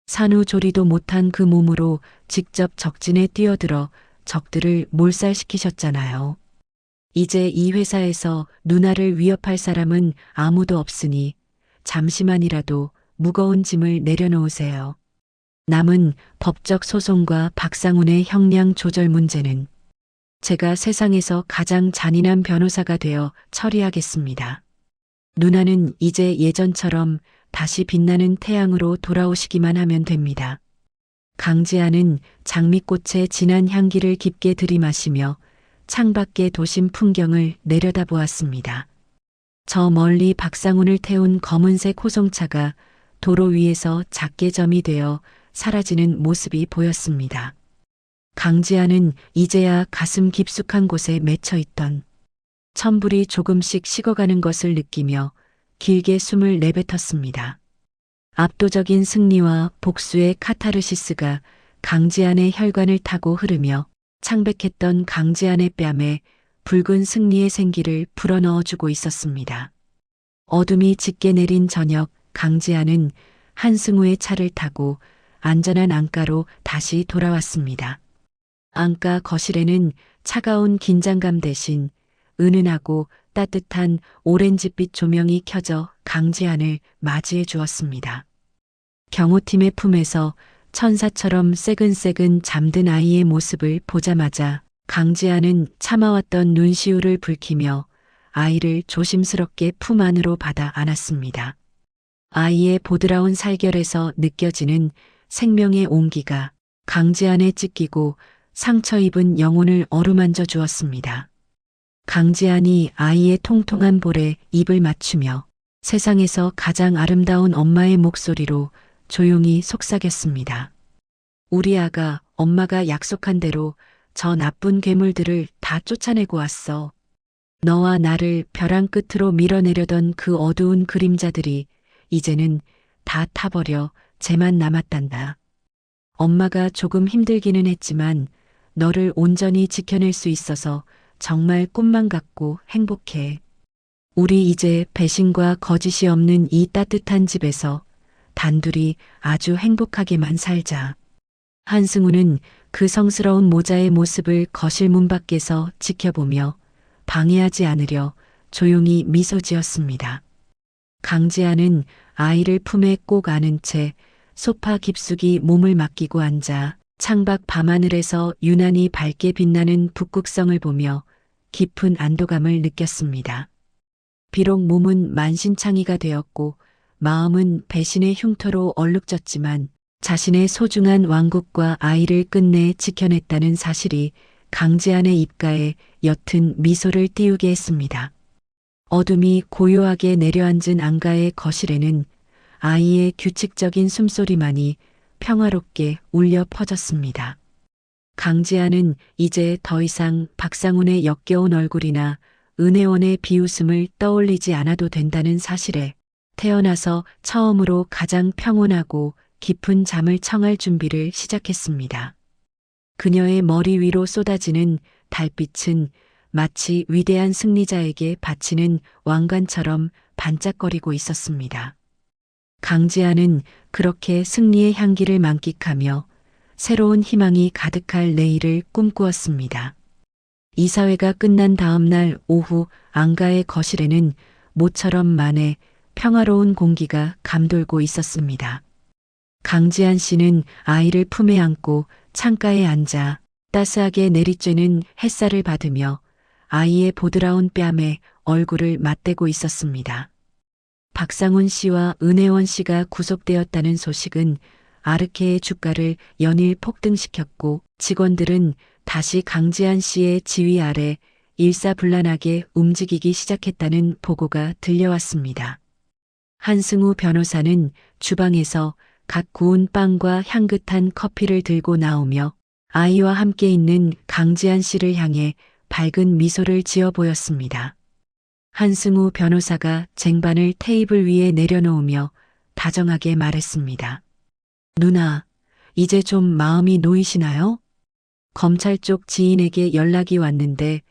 산후조리도 못한 그 몸으로 직접 적진에 뛰어들어 적들을 몰살시키셨잖아요. 이제 이 회사에서 누나를 위협할 사람은 아무도 없으니 잠시만이라도 무거운 짐을 내려놓으세요. 남은 법적 소송과 박상훈의 형량 조절 문제는 제가 세상에서 가장 잔인한 변호사가 되어 처리하겠습니다. 누나는 이제 예전처럼 다시 빛나는 태양으로 돌아오시기만 하면 됩니다. 강지한은 장미꽃의 진한 향기를 깊게 들이마시며 창밖의 도심 풍경을 내려다보았습니다. 저 멀리 박상훈을 태운 검은색 호송차가 도로 위에서 작게 점이 되어 사라지는 모습이 보였습니다. 강지한은 이제야 가슴 깊숙한 곳에 맺혀 있던 천불이 조금씩 식어가는 것을 느끼며 길게 숨을 내뱉었습니다. 압도적인 승리와 복수의 카타르시스가 강지한의 혈관을 타고 흐르며 창백했던 강지한의 뺨에 붉은 승리의 생기를 불어넣어주고 있었습니다. 어둠이 짙게 내린 저녁, 강지한은 한승우의 차를 타고 안전한 안가로 다시 돌아왔습니다. 안가 거실에는 차가운 긴장감 대신 은은하고 따뜻한 오렌지빛 조명이 켜져 강지한을 맞이해 주었습니다. 경호팀의 품에서 천사처럼 새근새근 잠든 아이의 모습을 보자마자 강지한은 참아왔던 눈시울을 붉히며 아이를 조심스럽게 품 안으로 받아 안았습니다. 아이의 보드라운 살결에서 느껴지는 생명의 온기가 강지한에 찢기고 상처 입은 영혼을 어루만져 주었습니다. 강지한이 아이의 통통한 볼에 입을 맞추며 세상에서 가장 아름다운 엄마의 목소리로 조용히 속삭였습니다. 우리 아가, 엄마가 약속한 대로 저 나쁜 괴물들을 다 쫓아내고 왔어. 너와 나를 벼랑 끝으로 밀어내려던 그 어두운 그림자들이 이제는 다 타버려 쟤만 남았단다. 엄마가 조금 힘들기는 했지만 너를 온전히 지켜낼 수 있어서 정말 꿈만 같고 행복해. 우리 이제 배신과 거짓이 없는 이 따뜻한 집에서 단둘이 아주 행복하게만 살자. 한승우는 그 성스러운 모자의 모습을 거실 문 밖에서 지켜보며 방해하지 않으려 조용히 미소 지었습니다. 강지한은 아이를 품에 꼭 안은 채 소파 깊숙이 몸을 맡기고 앉아 창밖 밤하늘에서 유난히 밝게 빛나는 북극성을 보며 깊은 안도감을 느꼈습니다. 비록 몸은 만신창이가 되었고 마음은 배신의 흉터로 얼룩졌지만 자신의 소중한 왕국과 아이를 끝내 지켜냈다는 사실이 강지한의 입가에 옅은 미소를 띄우게 했습니다. 어둠이 고요하게 내려앉은 안가의 거실에는 아이의 규칙적인 숨소리만이 평화롭게 울려 퍼졌습니다. 강지한은 이제 더 이상 박상훈의 역겨운 얼굴이나 은혜원의 비웃음을 떠올리지 않아도 된다는 사실에 태어나서 처음으로 가장 평온하고 깊은 잠을 청할 준비를 시작했습니다. 그녀의 머리 위로 쏟아지는 달빛은 마치 위대한 승리자에게 바치는 왕관처럼 반짝거리고 있었습니다. 강지한은 그렇게 승리의 향기를 만끽하며 새로운 희망이 가득할 내일을 꿈꾸었습니다. 이사회가 끝난 다음 날 오후 안가의 거실에는 모처럼 만에 평화로운 공기가 감돌고 있었습니다. 강지한 씨는 아이를 품에 안고 창가에 앉아 따스하게 내리쬐는 햇살을 받으며 아이의 보드라운 뺨에 얼굴을 맞대고 있었습니다. 박상훈 씨와 은혜원 씨가 구속되었다는 소식은 아르케의 주가를 연일 폭등시켰고 직원들은 다시 강지한 씨의 지휘 아래 일사불란하게 움직이기 시작했다는 보고가 들려왔습니다. 한승우 변호사는 주방에서 갓 구운 빵과 향긋한 커피를 들고 나오며 아이와 함께 있는 강지한 씨를 향해 밝은 미소를 지어 보였습니다. 한승우 변호사가 쟁반을 테이블 위에 내려놓으며 다정하게 말했습니다. 누나, 이제 좀 마음이 놓이시나요? 검찰 쪽 지인에게 연락이 왔는데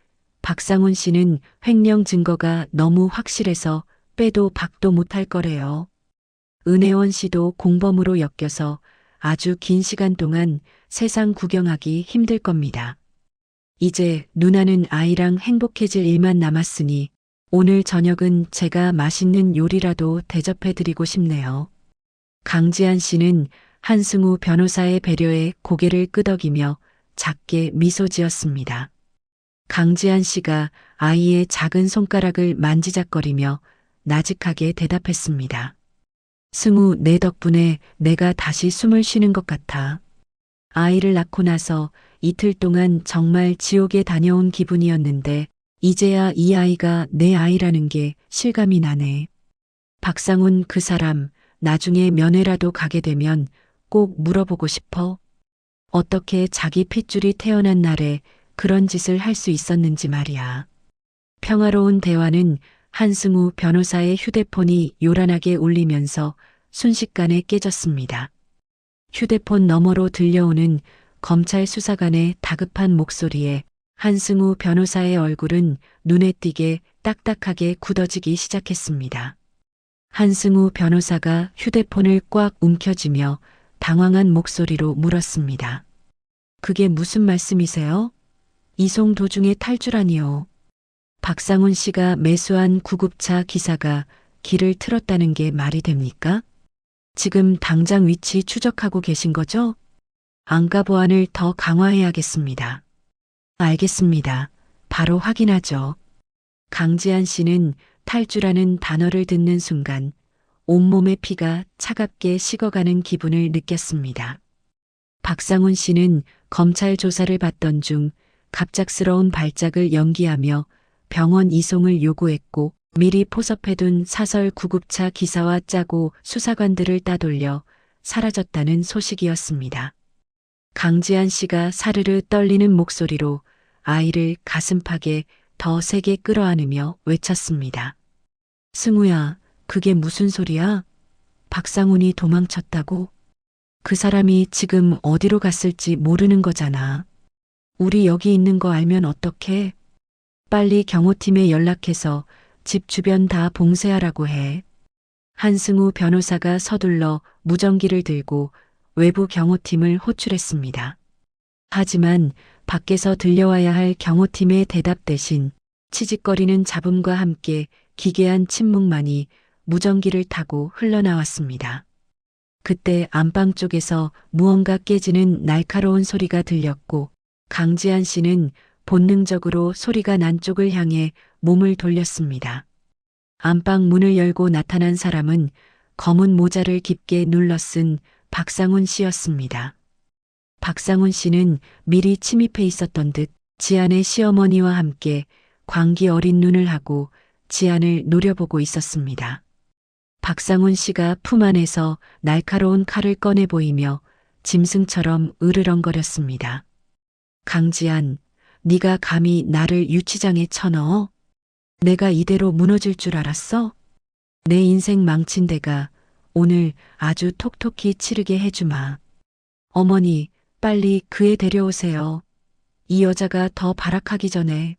박상훈 씨는 횡령 증거가 너무 확실해서 빼도 박도 못할 거래요. 은혜원 씨도 공범으로 엮여서 아주 긴 시간 동안 세상 구경하기 힘들 겁니다. 이제 누나는 아이랑 행복해질 일만 남았으니 오늘 저녁은 제가 맛있는 요리라도 대접해드리고 싶네요. 강지한 씨는 한승우 변호사의 배려에 고개를 끄덕이며 작게 미소 지었습니다. 강지한 씨가 아이의 작은 손가락을 만지작거리며 나직하게 대답했습니다. 승우, 내 덕분에 내가 다시 숨을 쉬는 것 같아. 아이를 낳고 나서 이틀 동안 정말 지옥에 다녀온 기분이었는데 이제야 이 아이가 내 아이라는 게 실감이 나네. 박상훈 그 사람 나중에 면회라도 가게 되면 꼭 물어보고 싶어. 어떻게 자기 핏줄이 태어난 날에 그런 짓을 할 수 있었는지 말이야. 평화로운 대화는 한승우 변호사의 휴대폰이 요란하게 울리면서 순식간에 깨졌습니다. 휴대폰 너머로 들려오는 검찰 수사관의 다급한 목소리에 한승우 변호사의 얼굴은 눈에 띄게 딱딱하게 굳어지기 시작했습니다. 한승우 변호사가 휴대폰을 꽉 움켜쥐며 당황한 목소리로 물었습니다. 그게 무슨 말씀이세요? 이송 도중에 탈주라니요. 박상훈 씨가 매수한 구급차 기사가 길을 틀었다는 게 말이 됩니까? 지금 당장 위치 추적하고 계신 거죠? 안가 보안을 더 강화해야겠습니다. 알겠습니다. 바로 확인하죠. 강지한 씨는 탈주라는 단어를 듣는 순간 온몸의 피가 차갑게 식어가는 기분을 느꼈습니다. 박상훈 씨는 검찰 조사를 받던 중 갑작스러운 발작을 연기하며 병원 이송을 요구했고 미리 포섭해둔 사설 구급차 기사와 짜고 수사관들을 따돌려 사라졌다는 소식이었습니다. 강지한 씨가 사르르 떨리는 목소리로 아이를 가슴팍에 더 세게 끌어안으며 외쳤습니다. 승우야, 그게 무슨 소리야? 박상훈이 도망쳤다고? 그 사람이 지금 어디로 갔을지 모르는 거잖아. 우리 여기 있는 거 알면 어떡해? 빨리 경호팀에 연락해서 집 주변 다 봉쇄하라고 해. 한승우 변호사가 서둘러 무전기를 들고 외부 경호팀을 호출했습니다. 하지만 밖에서 들려와야 할 경호팀의 대답 대신 치직거리는 잡음과 함께 기괴한 침묵만이 무전기를 타고 흘러나왔습니다. 그때 안방 쪽에서 무언가 깨지는 날카로운 소리가 들렸고 강지한 씨는 본능적으로 소리가 난 쪽을 향해 몸을 돌렸습니다. 안방 문을 열고 나타난 사람은 검은 모자를 깊게 눌러 쓴 박상훈 씨였습니다. 박상훈 씨는 미리 침입해 있었던 듯 지안의 시어머니와 함께 광기 어린 눈을 하고 지안을 노려보고 있었습니다. 박상훈 씨가 품 안에서 날카로운 칼을 꺼내 보이며 짐승처럼 으르렁거렸습니다. 강지안, 네가 감히 나를 유치장에 쳐넣어? 내가 이대로 무너질 줄 알았어? 내 인생 망친 데가 오늘 아주 톡톡히 치르게 해주마. 어머니, 빨리 그 애 데려오세요. 이 여자가 더 발악하기 전에.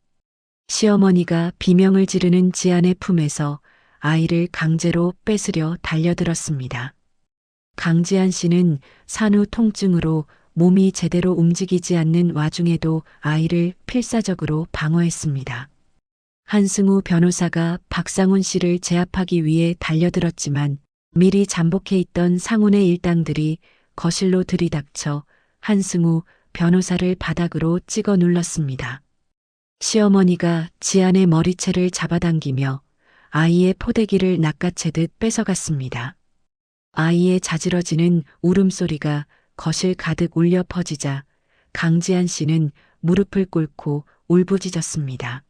시어머니가 비명을 지르는 지안의 품에서 아이를 강제로 뺏으려 달려들었습니다. 강지한 씨는 산후 통증으로 몸이 제대로 움직이지 않는 와중에도 아이를 필사적으로 방어했습니다. 한승우 변호사가 박상훈 씨를 제압하기 위해 달려들었지만 미리 잠복해 있던 상훈의 일당들이 거실로 들이닥쳐 한승우 변호사를 바닥으로 찍어 눌렀습니다. 시어머니가 지안의 머리채를 잡아당기며 아이의 포대기를 낚아채듯 뺏어갔습니다. 아이의 자지러지는 울음소리가 거실 가득 울려 퍼지자 강지한 씨는 무릎을 꿇고 울부짖었습니다.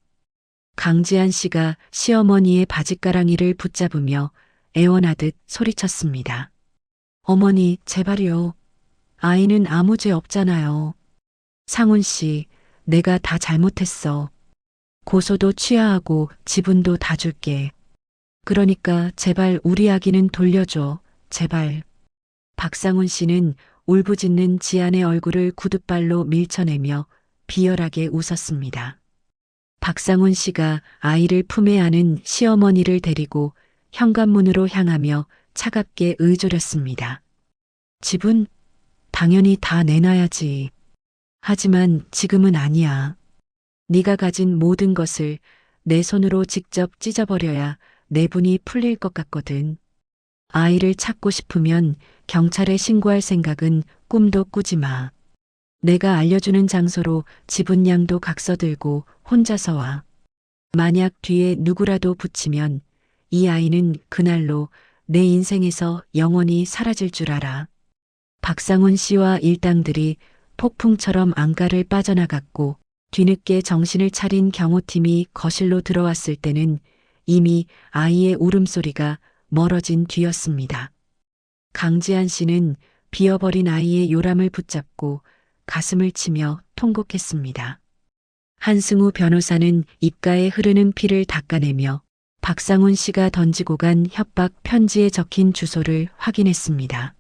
강지한 씨가 시어머니의 바짓가랑이를 붙잡으며 애원하듯 소리쳤습니다. 어머니, 제발요. 아이는 아무 죄 없잖아요. 상훈 씨, 내가 다 잘못했어. 고소도 취하하고 지분도 다 줄게. 그러니까 제발 우리 아기는 돌려줘. 제발. 박상훈 씨는 울부짖는 지안의 얼굴을 구둣발로 밀쳐내며 비열하게 웃었습니다. 박상훈 씨가 아이를 품에 안은 시어머니를 데리고 현관문으로 향하며 차갑게 의조렸습니다. 집은 당연히 다 내놔야지. 하지만 지금은 아니야. 네가 가진 모든 것을 내 손으로 직접 찢어버려야 내 분이 풀릴 것 같거든. 아이를 찾고 싶으면 경찰에 신고할 생각은 꿈도 꾸지 마. 내가 알려주는 장소로 지분양도 각서들고 혼자서 와. 만약 뒤에 누구라도 붙이면 이 아이는 그날로 내 인생에서 영원히 사라질 줄 알아. 박상훈 씨와 일당들이 폭풍처럼 안가를 빠져나갔고 뒤늦게 정신을 차린 경호팀이 거실로 들어왔을 때는 이미 아이의 울음소리가 멀어진 뒤였습니다. 강지한 씨는 비어버린 아이의 요람을 붙잡고 가슴을 치며 통곡했습니다. 한승우 변호사는 입가에 흐르는 피를 닦아내며 박상훈 씨가 던지고 간 협박 편지에 적힌 주소를 확인했습니다.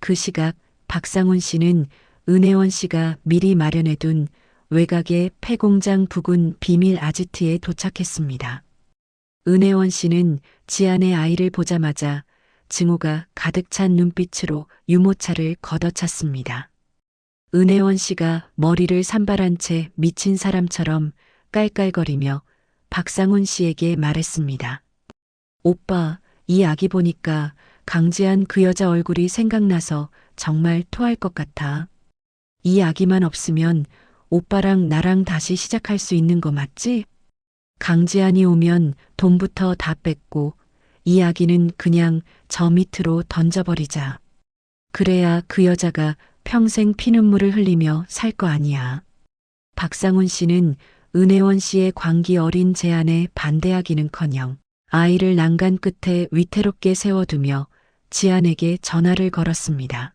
그 시각 박상훈 씨는 은혜원 씨가 미리 마련해둔 외곽의 폐공장 부근 비밀 아지트에 도착했습니다. 은혜원 씨는 지안의 아이를 보자마자 증오가 가득 찬 눈빛으로 유모차를 걷어찼습니다. 은혜원 씨가 머리를 산발한 채 미친 사람처럼 깔깔거리며 박상훈 씨에게 말했습니다. 오빠, 이 아기 보니까 강지한 그 여자 얼굴이 생각나서 정말 토할 것 같아. 이 아기만 없으면 오빠랑 나랑 다시 시작할 수 있는 거 맞지? 강지한이 오면 돈부터 다 뺏고 이 아기는 그냥 저 밑으로 던져버리자. 그래야 그 여자가 평생 피눈물을 흘리며 살 거 아니야. 박상훈 씨는 은혜원 씨의 광기 어린 제안에 반대하기는커녕 아이를 난간 끝에 위태롭게 세워두며 지안에게 전화를 걸었습니다.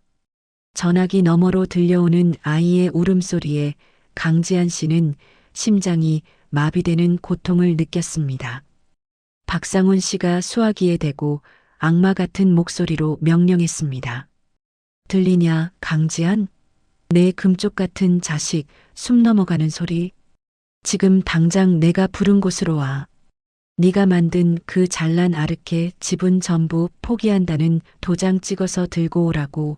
전화기 너머로 들려오는 아이의 울음소리에 강지한 씨는 심장이 마비되는 고통을 느꼈습니다. 박상훈 씨가 수화기에 대고 악마 같은 목소리로 명령했습니다. 들리냐, 강지한? 내 금쪽 같은 자식, 숨 넘어가는 소리. 지금 당장 내가 부른 곳으로 와. 네가 만든 그 잘난 아르케 지분 전부 포기한다는 도장 찍어서 들고 오라고.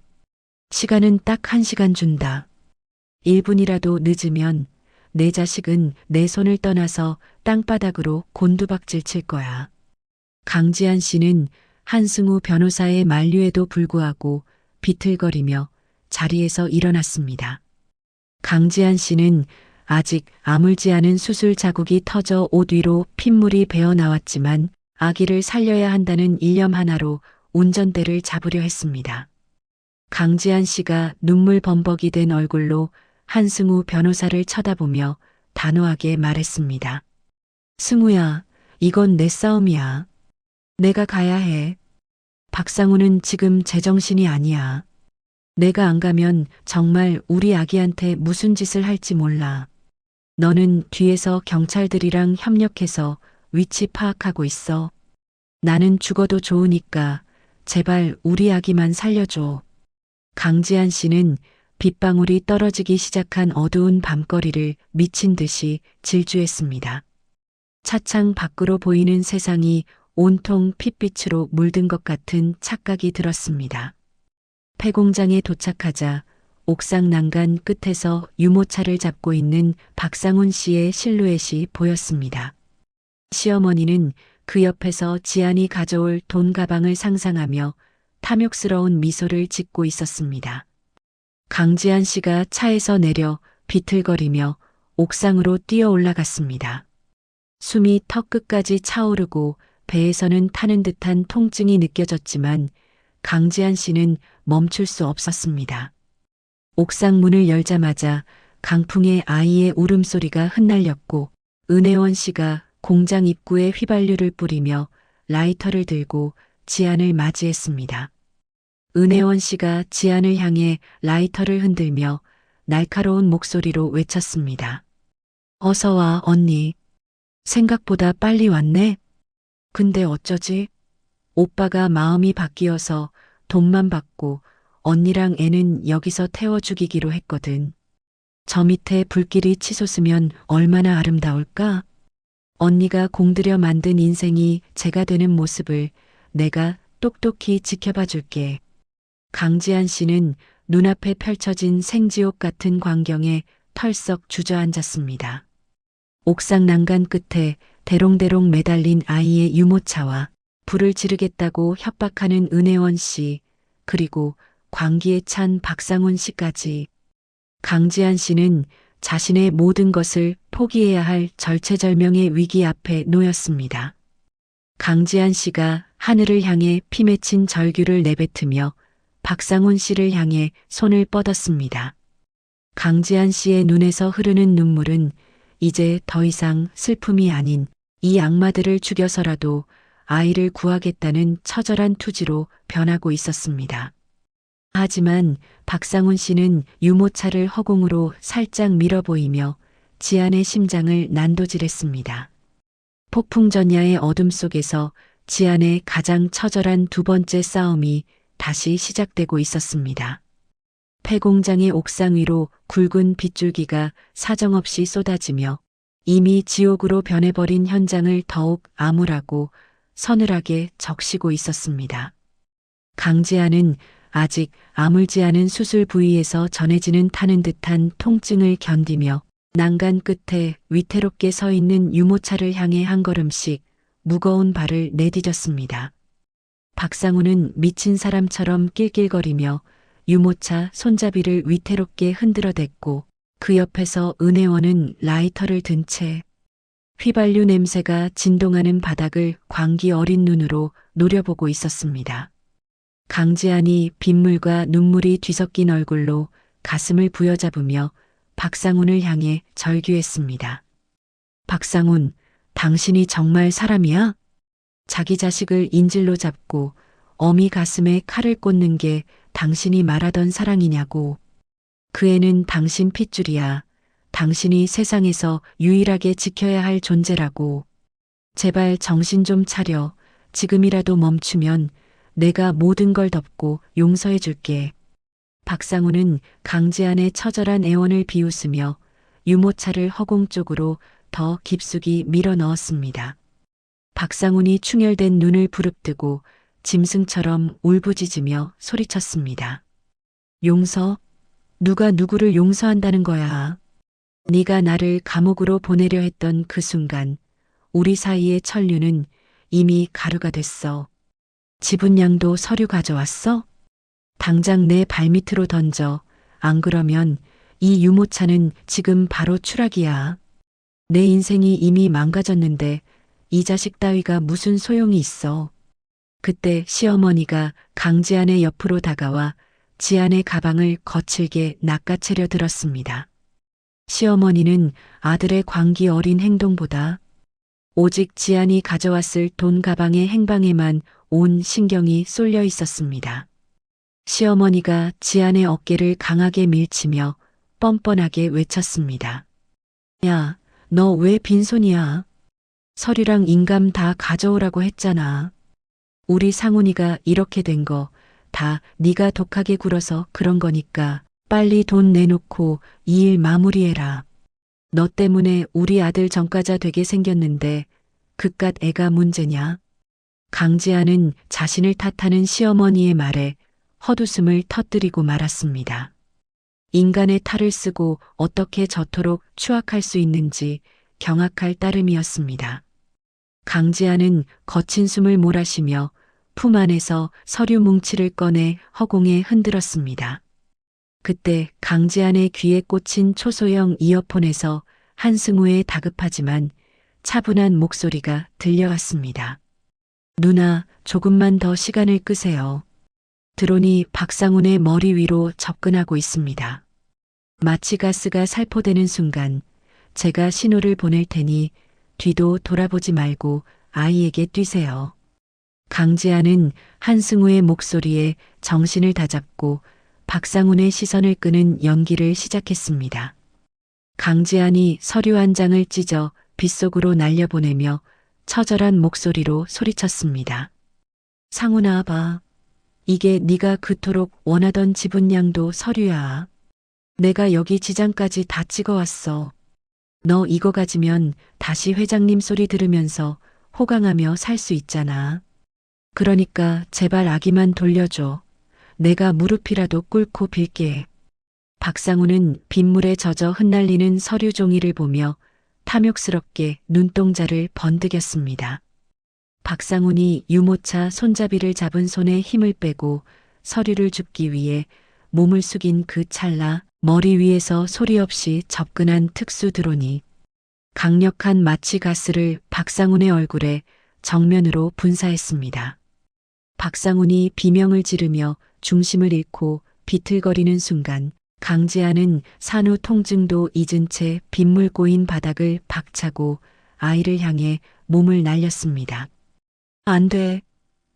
시간은 딱 1시간 준다. 1분이라도 늦으면 내 자식은 내 손을 떠나서 땅바닥으로 곤두박질 칠 거야. 강지한 씨는 한승우 변호사의 만류에도 불구하고 비틀거리며 자리에서 일어났습니다. 강지한 씨는 아직 아물지 않은 수술 자국이 터져 옷 위로 핏물이 배어 나왔지만 아기를 살려야 한다는 일념 하나로 운전대를 잡으려 했습니다. 강지한 씨가 눈물 범벅이 된 얼굴로 한승우 변호사를 쳐다보며 단호하게 말했습니다. 승우야, 이건 내 싸움이야. 내가 가야 해. 박상우는 지금 제정신이 아니야. 내가 안 가면 정말 우리 아기한테 무슨 짓을 할지 몰라. 너는 뒤에서 경찰들이랑 협력해서 위치 파악하고 있어. 나는 죽어도 좋으니까 제발 우리 아기만 살려줘. 강지한 씨는 빗방울이 떨어지기 시작한 어두운 밤거리를 미친 듯이 질주했습니다. 차창 밖으로 보이는 세상이 온통 핏빛으로 물든 것 같은 착각이 들었습니다. 폐공장에 도착하자 옥상 난간 끝에서 유모차를 잡고 있는 박상훈 씨의 실루엣이 보였습니다. 시어머니는 그 옆에서 지안이 가져올 돈 가방을 상상하며 탐욕스러운 미소를 짓고 있었습니다. 강지한 씨가 차에서 내려 비틀거리며 옥상으로 뛰어 올라갔습니다. 숨이 턱 끝까지 차오르고 배에서는 타는 듯한 통증이 느껴졌지만 강지한 씨는 멈출 수 없었습니다. 옥상 문을 열자마자 강풍에 아이의 울음소리가 흩날렸고 은혜원 씨가 공장 입구에 휘발유를 뿌리며 라이터를 들고 지안을 맞이했습니다. 은혜원 씨가 지안을 향해 라이터를 흔들며 날카로운 목소리로 외쳤습니다. 어서 와, 언니. 생각보다 빨리 왔네. 근데 어쩌지? 오빠가 마음이 바뀌어서 돈만 받고 언니랑 애는 여기서 태워 죽이기로 했거든. 저 밑에 불길이 치솟으면 얼마나 아름다울까? 언니가 공들여 만든 인생이 제가 되는 모습을 내가 똑똑히 지켜봐 줄게. 강지한 씨는 눈앞에 펼쳐진 생지옥 같은 광경에 털썩 주저앉았습니다. 옥상 난간 끝에 대롱대롱 매달린 아이의 유모차와 불을 지르겠다고 협박하는 은혜원 씨, 그리고 광기에 찬 박상훈 씨까지. 강지한 씨는 자신의 모든 것을 포기해야 할 절체절명의 위기 앞에 놓였습니다. 강지한 씨가 하늘을 향해 피 맺힌 절규를 내뱉으며 박상훈 씨를 향해 손을 뻗었습니다. 강지한 씨의 눈에서 흐르는 눈물은 이제 더 이상 슬픔이 아닌 이 악마들을 죽여서라도 아이를 구하겠다는 처절한 투지로 변하고 있었습니다. 하지만 박상훈 씨는 유모차를 허공으로 살짝 밀어 보이며 지안의 심장을 난도질했습니다. 폭풍전야의 어둠 속에서 지안의 가장 처절한 두 번째 싸움이 다시 시작되고 있었습니다. 폐공장의 옥상 위로 굵은 빗줄기가 사정없이 쏟아지며 이미 지옥으로 변해버린 현장을 더욱 암울하고 서늘하게 적시고 있었습니다. 강지아는 아직 아물지 않은 수술 부위에서 전해지는 타는 듯한 통증을 견디며 난간 끝에 위태롭게 서 있는 유모차를 향해 한 걸음씩 무거운 발을 내디뎠습니다. 박상우는 미친 사람처럼 낄낄거리며 유모차 손잡이를 위태롭게 흔들어댔고 그 옆에서 은혜원은 라이터를 든 채 휘발유 냄새가 진동하는 바닥을 광기 어린 눈으로 노려보고 있었습니다. 강지안이 빗물과 눈물이 뒤섞인 얼굴로 가슴을 부여잡으며 박상훈을 향해 절규했습니다. 박상훈, 당신이 정말 사람이야? 자기 자식을 인질로 잡고 어미 가슴에 칼을 꽂는 게 당신이 말하던 사랑이냐고. 그 애는 당신 핏줄이야. 당신이 세상에서 유일하게 지켜야 할 존재라고. 제발 정신 좀 차려. 지금이라도 멈추면 내가 모든 걸 덮고 용서해 줄게. 박상우는 강지안의 처절한 애원을 비웃으며 유모차를 허공 쪽으로 더 깊숙이 밀어 넣었습니다. 박상훈이 충혈된 눈을 부릅뜨고 짐승처럼 울부짖으며 소리쳤습니다. 용서? 누가 누구를 용서한다는 거야? 네가 나를 감옥으로 보내려 했던 그 순간 우리 사이의 천류는 이미 가루가 됐어. 지분양도 서류 가져왔어? 당장 내 발밑으로 던져. 안 그러면 이 유모차는 지금 바로 추락이야. 내 인생이 이미 망가졌는데 이 자식 따위가 무슨 소용이 있어. 그때 시어머니가 강지안의 옆으로 다가와 지안의 가방을 거칠게 낚아채려 들었습니다. 시어머니는 아들의 광기 어린 행동보다 오직 지안이 가져왔을 돈 가방의 행방에만 온 신경이 쏠려 있었습니다. 시어머니가 지안의 어깨를 강하게 밀치며 뻔뻔하게 외쳤습니다. 야, 너 왜 빈손이야? 서류랑 인감 다 가져오라고 했잖아. 우리 상훈이가 이렇게 된 거 다 네가 독하게 굴어서 그런 거니까 빨리 돈 내놓고 이 일 마무리해라. 너 때문에 우리 아들 전과자 되게 생겼는데 그깟 애가 문제냐? 강지아는 자신을 탓하는 시어머니의 말에 헛웃음을 터뜨리고 말았습니다. 인간의 탈을 쓰고 어떻게 저토록 추악할 수 있는지 경악할 따름이었습니다. 강지아는 거친 숨을 몰아쉬며 품 안에서 서류 뭉치를 꺼내 허공에 흔들었습니다. 그때 강지안의 귀에 꽂힌 초소형 이어폰에서 한승우의 다급하지만 차분한 목소리가 들려왔습니다. 누나, 조금만 더 시간을 끄세요. 드론이 박상훈의 머리 위로 접근하고 있습니다. 마취 가스가 살포되는 순간 제가 신호를 보낼 테니 뒤도 돌아보지 말고 아이에게 뛰세요. 강지아는 한승우의 목소리에 정신을 다잡고 박상훈의 시선을 끄는 연기를 시작했습니다. 강지안이 서류 한 장을 찢어 빗속으로 날려보내며 처절한 목소리로 소리쳤습니다. 상훈아 봐. 이게 네가 그토록 원하던 지분양도 서류야. 내가 여기 지장까지 다 찍어왔어. 너 이거 가지면 다시 회장님 소리 들으면서 호강하며 살 수 있잖아. 그러니까 제발 아기만 돌려줘. 내가 무릎이라도 꿇고 빌게. 박상우는 빗물에 젖어 흩날리는 서류 종이를 보며 탐욕스럽게 눈동자를 번득였습니다. 박상훈이 유모차 손잡이를 잡은 손에 힘을 빼고 서류를 줍기 위해 몸을 숙인 그 찰나 머리 위에서 소리 없이 접근한 특수 드론이 강력한 마취 가스를 박상훈의 얼굴에 정면으로 분사했습니다. 박상훈이 비명을 지르며 중심을 잃고 비틀거리는 순간 강지아는 산후 통증도 잊은 채 빗물 고인 바닥을 박차고 아이를 향해 몸을 날렸습니다. 안 돼.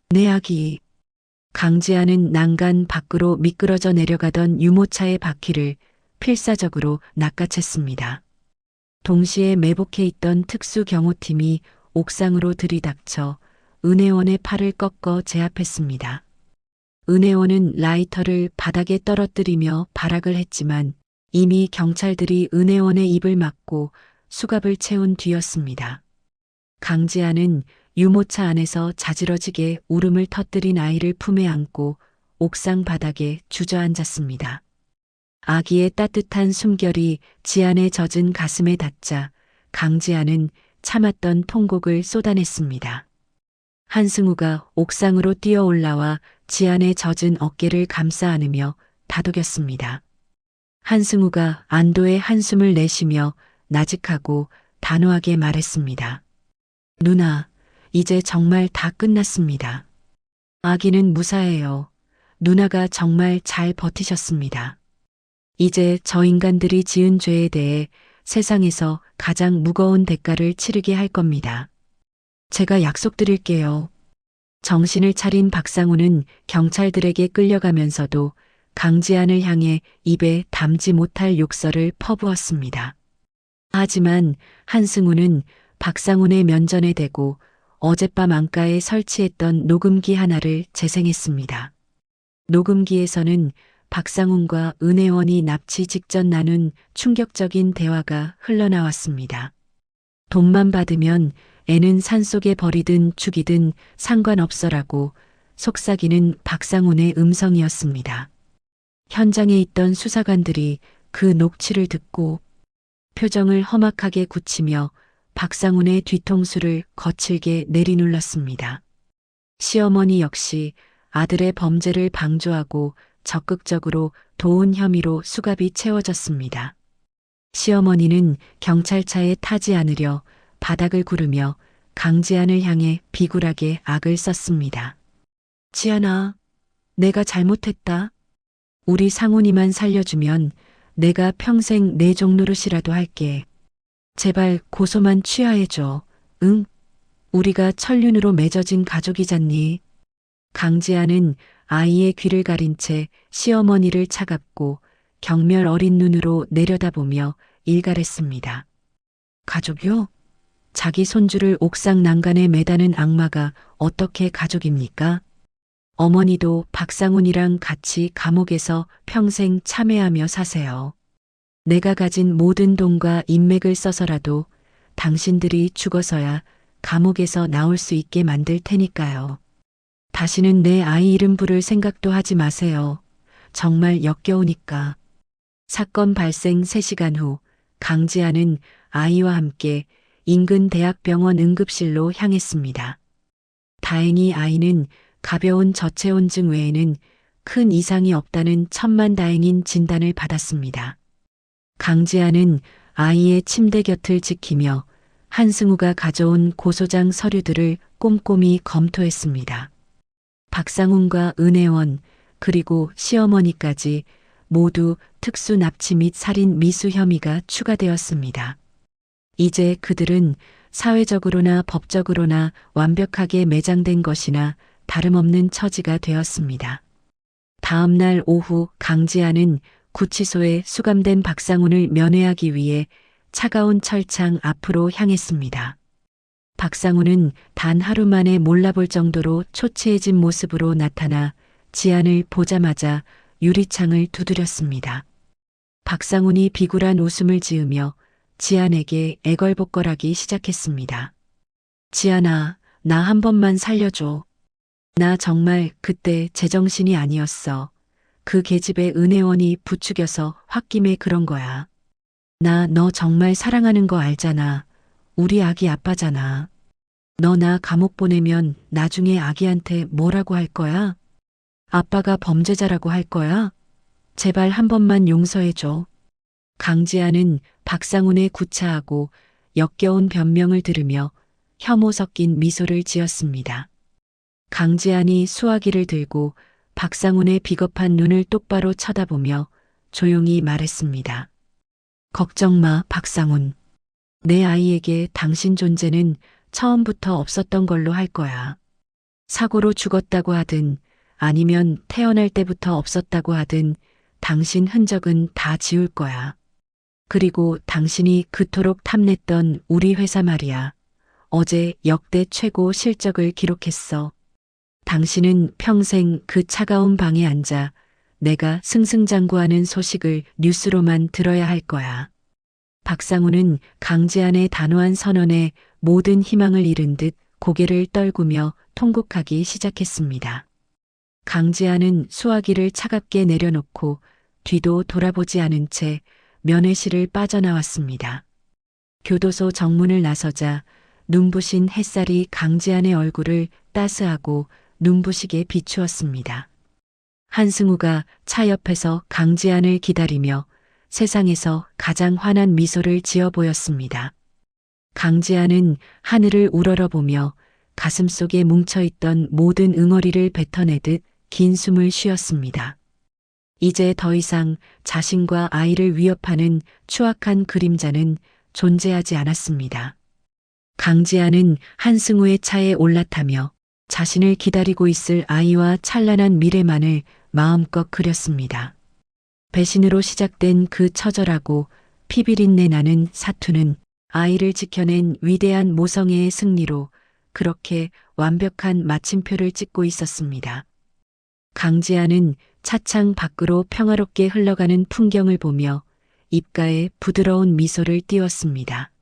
내 아기. 강지아는 난간 밖으로 미끄러져 내려가던 유모차의 바퀴를 필사적으로 낚아챘습니다. 동시에 매복해 있던 특수 경호팀이 옥상으로 들이닥쳐 은혜원의 팔을 꺾어 제압했습니다. 은혜원은 라이터를 바닥에 떨어뜨리며 발악을 했지만 이미 경찰들이 은혜원의 입을 막고 수갑을 채운 뒤였습니다. 강지아는 유모차 안에서 자지러지게 울음을 터뜨린 아이를 품에 안고 옥상 바닥에 주저앉았습니다. 아기의 따뜻한 숨결이 지안의 젖은 가슴에 닿자 강지아는 참았던 통곡을 쏟아냈습니다. 한승우가 옥상으로 뛰어 올라와 지안의 젖은 어깨를 감싸 안으며 다독였습니다. 한승우가 안도의 한숨을 내쉬며 나직하고 단호하게 말했습니다. 누나, 이제 정말 다 끝났습니다. 아기는 무사해요. 누나가 정말 잘 버티셨습니다. 이제 저 인간들이 지은 죄에 대해 세상에서 가장 무거운 대가를 치르게 할 겁니다. 제가 약속드릴게요. 정신을 차린 박상우는 경찰들에게 끌려가면서도 강지안을 향해 입에 담지 못할 욕설을 퍼부었습니다. 하지만 한승우는 박상훈의 면전에 대고 어젯밤 안가에 설치했던 녹음기 하나를 재생했습니다. 녹음기에서는 박상훈과 은혜원이 납치 직전 나눈 충격적인 대화가 흘러나왔습니다. 돈만 받으면 애는 산속에 버리든 죽이든 상관없어라고 속삭이는 박상훈의 음성이었습니다. 현장에 있던 수사관들이 그 녹취를 듣고 표정을 험악하게 굳히며 박상훈의 뒤통수를 거칠게 내리눌렀습니다. 시어머니 역시 아들의 범죄를 방조하고 적극적으로 도운 혐의로 수갑이 채워졌습니다. 시어머니는 경찰차에 타지 않으려 바닥을 구르며 강지안을 향해 비굴하게 악을 썼습니다. 지안아, 내가 잘못했다. 우리 상훈이만 살려주면 내가 평생 내 종노릇이라도 할게. 제발 고소만 취하해줘. 응? 우리가 천륜으로 맺어진 가족이잖니. 강지아는 아이의 귀를 가린 채 시어머니를 차갑고 경멸 어린 눈으로 내려다보며 일갈했습니다. 가족이요? 자기 손주를 옥상 난간에 매다는 악마가 어떻게 가족입니까? 어머니도 박상훈이랑 같이 감옥에서 평생 참회하며 사세요. 내가 가진 모든 돈과 인맥을 써서라도 당신들이 죽어서야 감옥에서 나올 수 있게 만들 테니까요. 다시는 내 아이 이름 부를 생각도 하지 마세요. 정말 역겨우니까. 사건 발생 3시간 후 강지아는 아이와 함께 인근 대학병원 응급실로 향했습니다. 다행히 아이는 가벼운 저체온증 외에는 큰 이상이 없다는 천만다행인 진단을 받았습니다. 강지아는 아이의 침대 곁을 지키며 한승우가 가져온 고소장 서류들을 꼼꼼히 검토했습니다. 박상훈과 은혜원 그리고 시어머니까지 모두 특수 납치 및 살인 미수 혐의가 추가되었습니다. 이제 그들은 사회적으로나 법적으로나 완벽하게 매장된 것이나 다름없는 처지가 되었습니다. 다음 날 오후 강지아는 구치소에 수감된 박상훈을 면회하기 위해 차가운 철창 앞으로 향했습니다. 박상훈은 단 하루 만에 몰라볼 정도로 초췌해진 모습으로 나타나 지안을 보자마자 유리창을 두드렸습니다. 박상훈이 비굴한 웃음을 지으며 지안에게 애걸복걸하기 시작했습니다. 지안아, 나 한 번만 살려줘. 나 정말 그때 제정신이 아니었어. 그 계집애 은혜원이 부추겨서 홧김에 그런 거야. 나 너 정말 사랑하는 거 알잖아. 우리 아기 아빠잖아. 너 나 감옥 보내면 나중에 아기한테 뭐라고 할 거야? 아빠가 범죄자라고 할 거야? 제발 한 번만 용서해줘. 강지아는 박상훈의 구차하고 역겨운 변명을 들으며 혐오 섞인 미소를 지었습니다. 강지안이 수화기를 들고 박상훈의 비겁한 눈을 똑바로 쳐다보며 조용히 말했습니다. 걱정 마, 박상훈. 내 아이에게 당신 존재는 처음부터 없었던 걸로 할 거야. 사고로 죽었다고 하든 아니면 태어날 때부터 없었다고 하든 당신 흔적은 다 지울 거야. 그리고 당신이 그토록 탐냈던 우리 회사 말이야. 어제 역대 최고 실적을 기록했어. 당신은 평생 그 차가운 방에 앉아 내가 승승장구하는 소식을 뉴스로만 들어야 할 거야. 박상훈은 강지안의 단호한 선언에 모든 희망을 잃은 듯 고개를 떨구며 통곡하기 시작했습니다. 강지안은 수화기를 차갑게 내려놓고 뒤도 돌아보지 않은 채 면회실을 빠져나왔습니다. 교도소 정문을 나서자 눈부신 햇살이 강지안의 얼굴을 따스하고 눈부시게 비추었습니다. 한승우가 차 옆에서 강지안을 기다리며 세상에서 가장 환한 미소를 지어 보였습니다. 강지안은 하늘을 우러러보며 가슴속에 뭉쳐있던 모든 응어리를 뱉어내듯 긴 숨을 쉬었습니다. 이제 더 이상 자신과 아이를 위협하는 추악한 그림자는 존재하지 않았습니다. 강지아는 한승우의 차에 올라타며 자신을 기다리고 있을 아이와 찬란한 미래만을 마음껏 그렸습니다. 배신으로 시작된 그 처절하고 피비린내 나는 사투는 아이를 지켜낸 위대한 모성애의 승리로 그렇게 완벽한 마침표를 찍고 있었습니다. 강지아는 차창 밖으로 평화롭게 흘러가는 풍경을 보며 입가에 부드러운 미소를 띄웠습니다.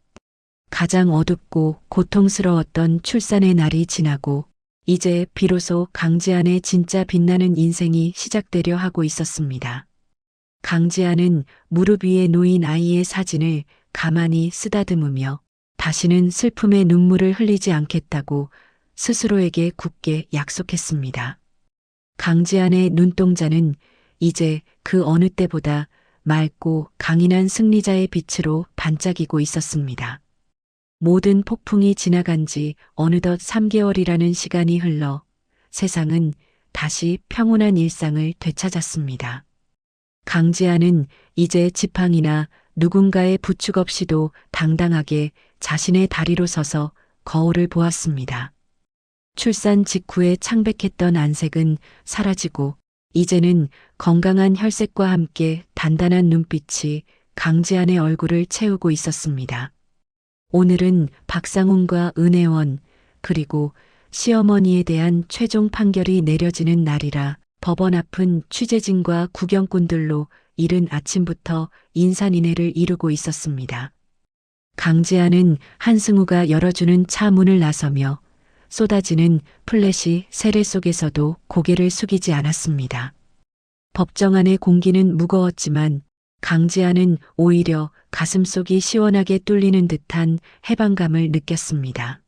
가장 어둡고 고통스러웠던 출산의 날이 지나고 이제 비로소 강지안의 진짜 빛나는 인생이 시작되려 하고 있었습니다. 강지안은 무릎 위에 놓인 아이의 사진을 가만히 쓰다듬으며 다시는 슬픔의 눈물을 흘리지 않겠다고 스스로에게 굳게 약속했습니다. 강지안의 눈동자는 이제 그 어느 때보다 맑고 강인한 승리자의 빛으로 반짝이고 있었습니다. 모든 폭풍이 지나간 지 어느덧 3개월이라는 시간이 흘러 세상은 다시 평온한 일상을 되찾았습니다. 강지아는 이제 지팡이나 누군가의 부축 없이도 당당하게 자신의 다리로 서서 거울을 보았습니다. 출산 직후에 창백했던 안색은 사라지고 이제는 건강한 혈색과 함께 단단한 눈빛이 강지안의 얼굴을 채우고 있었습니다. 오늘은 박상훈과 은혜원 그리고 시어머니에 대한 최종 판결이 내려지는 날이라 법원 앞은 취재진과 구경꾼들로 이른 아침부터 인산인해를 이루고 있었습니다. 강지아는 한승우가 열어주는 차 문을 나서며 쏟아지는 플래시 세례 속에서도 고개를 숙이지 않았습니다. 법정 안의 공기는 무거웠지만 강지아는 오히려 가슴속이 시원하게 뚫리는 듯한 해방감을 느꼈습니다.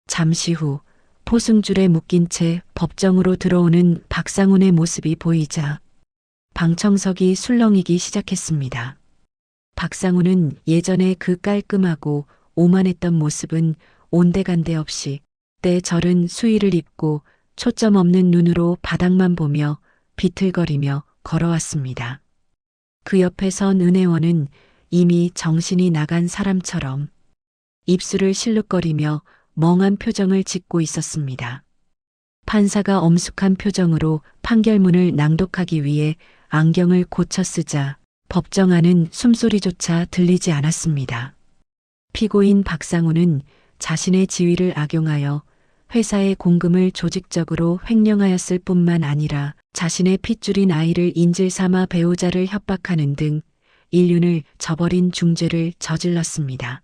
잠시 후 포승줄에 묶인 채 법정으로 들어오는 박상훈의 모습이 보이자 방청석이 술렁이기 시작했습니다. 박상훈은 예전에 그 깔끔하고 오만했던 모습은 온데간데 없이 때 저른 수의를 입고 초점 없는 눈으로 바닥만 보며 비틀거리며 걸어왔습니다. 그 옆에 선 은혜원은 이미 정신이 나간 사람처럼 입술을 실룩거리며 멍한 표정을 짓고 있었습니다. 판사가 엄숙한 표정으로 판결문을 낭독하기 위해 안경을 고쳐 쓰자 법정 안은 숨소리조차 들리지 않았습니다. 피고인 박상우는 자신의 지위를 악용하여 회사의 공금을 조직적으로 횡령하였을 뿐만 아니라 자신의 핏줄인 아이를 인질 삼아 배우자를 협박하는 등 인륜을 저버린 중죄를 저질렀습니다.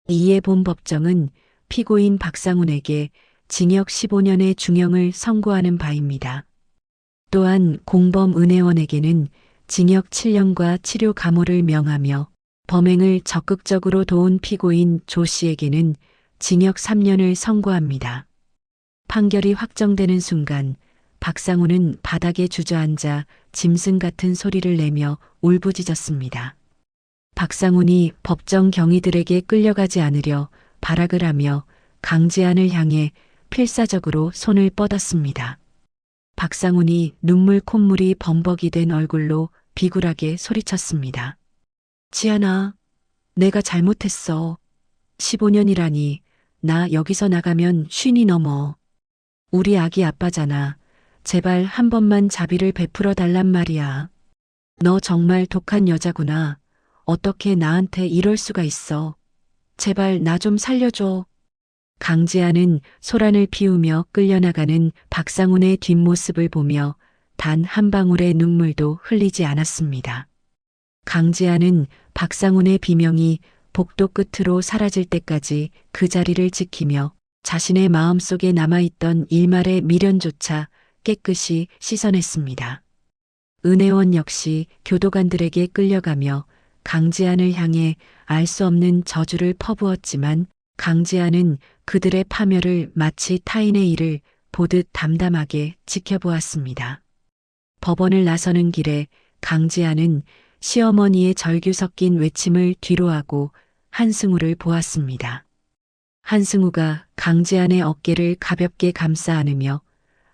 이에 본 법정은 피고인 박상훈에게 징역 15년의 중형을 선고하는 바입니다. 또한 공범 은혜원에게는 징역 7년과 치료 감호를 명하며 범행을 적극적으로 도운 피고인 조 씨에게는 징역 3년을 선고합니다. 판결이 확정되는 순간 박상우는 바닥에 주저앉아 짐승 같은 소리를 내며 울부짖었습니다. 박상훈이 법정 경위들에게 끌려가지 않으려 발악을 하며 강지안을 향해 필사적으로 손을 뻗었습니다. 박상훈이 눈물 콧물이 범벅이 된 얼굴로 비굴하게 소리쳤습니다. 지안아, 내가 잘못했어. 15년이라니, 나 여기서 나가면 50이 넘어. 우리 아기 아빠잖아. 제발 한 번만 자비를 베풀어 달란 말이야. 너 정말 독한 여자구나. 어떻게 나한테 이럴 수가 있어. 제발 나 좀 살려줘. 강지아는 소란을 피우며 끌려나가는 박상훈의 뒷모습을 보며 단 한 방울의 눈물도 흘리지 않았습니다. 강지아는 박상훈의 비명이 복도 끝으로 사라질 때까지 그 자리를 지키며 자신의 마음속에 남아있던 일말의 미련조차 깨끗이 씻어냈습니다. 은혜원 역시 교도관들에게 끌려가며 강지안을 향해 알 수 없는 저주를 퍼부었지만 강지안은 그들의 파멸을 마치 타인의 일을 보듯 담담하게 지켜보았습니다. 법원을 나서는 길에 강지안은 시어머니의 절규 섞인 외침을 뒤로하고 한승우를 보았습니다. 한승우가 강지안의 어깨를 가볍게 감싸 안으며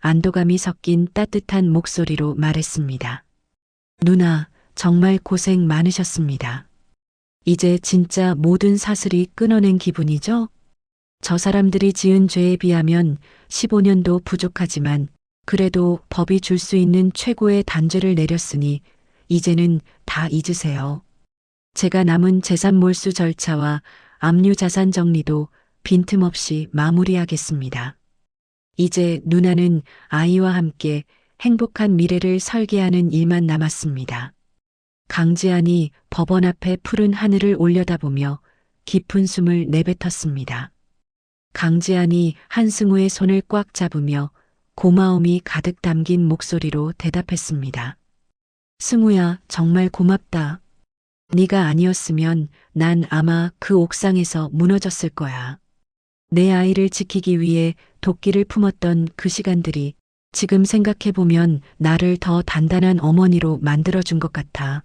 안도감이 섞인 따뜻한 목소리로 말했습니다. 누나, 정말 고생 많으셨습니다. 이제 진짜 모든 사슬이 끊어낸 기분이죠? 저 사람들이 지은 죄에 비하면 15년도 부족하지만 그래도 법이 줄 수 있는 최고의 단죄를 내렸으니 이제는 다 잊으세요. 제가 남은 재산 몰수 절차와 압류 자산 정리도 빈틈없이 마무리하겠습니다. 이제 누나는 아이와 함께 행복한 미래를 설계하는 일만 남았습니다. 강지안이 법원 앞에 푸른 하늘을 올려다보며 깊은 숨을 내뱉었습니다. 강지안이 한승우의 손을 꽉 잡으며 고마움이 가득 담긴 목소리로 대답했습니다. 승우야, 정말 고맙다. 네가 아니었으면 난 아마 그 옥상에서 무너졌을 거야. 내 아이를 지키기 위해 도끼를 품었던 그 시간들이 지금 생각해보면 나를 더 단단한 어머니로 만들어준 것 같아.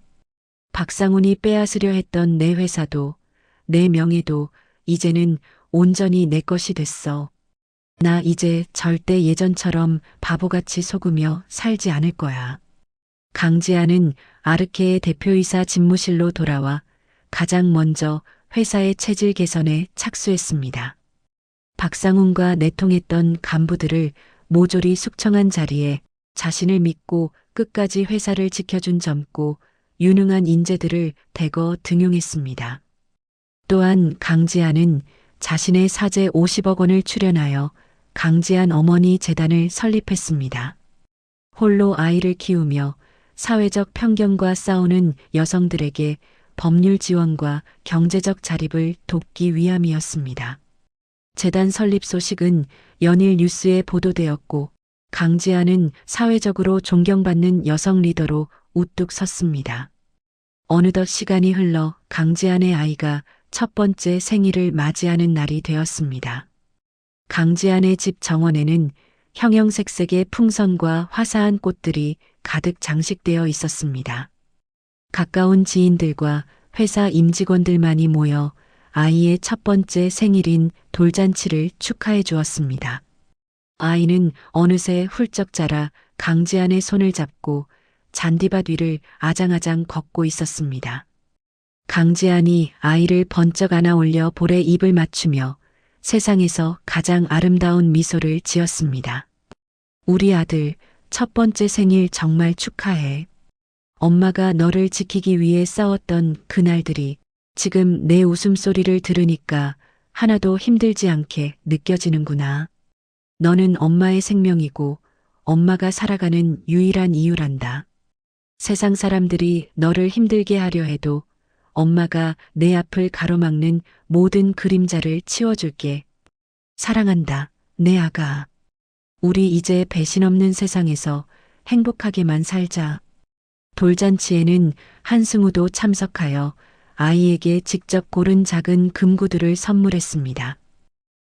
박상훈이 빼앗으려 했던 내 회사도 내 명예도 이제는 온전히 내 것이 됐어. 나 이제 절대 예전처럼 바보같이 속으며 살지 않을 거야. 강지아는 아르케의 대표이사 집무실로 돌아와 가장 먼저 회사의 체질 개선에 착수했습니다. 박상훈과 내통했던 간부들을 모조리 숙청한 자리에 자신을 믿고 끝까지 회사를 지켜준 젊고 유능한 인재들을 대거 등용했습니다. 또한 강지아는 자신의 사재 50억 원을 출연하여 강지안 어머니 재단을 설립했습니다. 홀로 아이를 키우며 사회적 편견과 싸우는 여성들에게 법률 지원과 경제적 자립을 돕기 위함이었습니다. 재단 설립 소식은 연일 뉴스에 보도되었고 강지아는 사회적으로 존경받는 여성 리더로 우뚝 섰습니다. 어느덧 시간이 흘러 강지안의 아이가 첫 번째 생일을 맞이하는 날이 되었습니다. 강지안의 집 정원에는 형형색색의 풍선과 화사한 꽃들이 가득 장식되어 있었습니다. 가까운 지인들과 회사 임직원들만이 모여 아이의 첫 번째 생일인 돌잔치를 축하해 주었습니다. 아이는 어느새 훌쩍 자라 강지안의 손을 잡고 잔디밭 위를 아장아장 걷고 있었습니다. 강지안이 아이를 번쩍 안아 올려 볼에 입을 맞추며 세상에서 가장 아름다운 미소를 지었습니다. 우리 아들, 첫 번째 생일 정말 축하해. 엄마가 너를 지키기 위해 싸웠던 그날들이 지금 내 웃음소리를 들으니까 하나도 힘들지 않게 느껴지는구나. 너는 엄마의 생명이고 엄마가 살아가는 유일한 이유란다. 세상 사람들이 너를 힘들게 하려 해도 엄마가 내 앞을 가로막는 모든 그림자를 치워줄게. 사랑한다, 내 아가. 우리 이제 배신 없는 세상에서 행복하게만 살자. 돌잔치에는 한승우도 참석하여 아이에게 직접 고른 작은 금구두를 선물했습니다.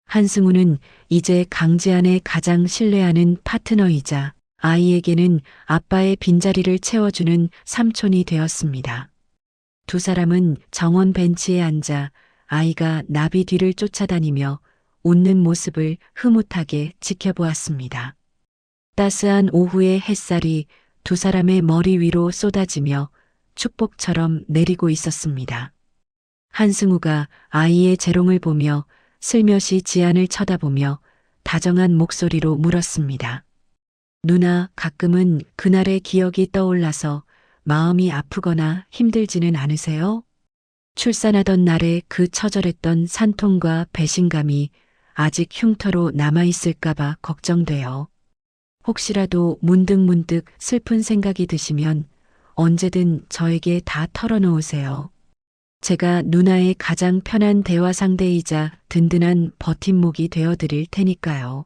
한승우는 이제 강지안의 가장 신뢰하는 파트너이자 아이에게는 아빠의 빈자리를 채워주는 삼촌이 되었습니다. 두 사람은 정원 벤치에 앉아 아이가 나비 뒤를 쫓아다니며 웃는 모습을 흐뭇하게 지켜보았습니다. 따스한 오후의 햇살이 두 사람의 머리 위로 쏟아지며 축복처럼 내리고 있었습니다. 한승우가 아이의 재롱을 보며 슬며시 지안을 쳐다보며 다정한 목소리로 물었습니다. 누나, 가끔은 그날의 기억이 떠올라서 마음이 아프거나 힘들지는 않으세요? 출산하던 날의 그 처절했던 산통과 배신감이 아직 흉터로 남아있을까봐 걱정돼요. 혹시라도 문득문득 슬픈 생각이 드시면 언제든 저에게 다 털어놓으세요. 제가 누나의 가장 편한 대화 상대이자 든든한 버팀목이 되어드릴 테니까요.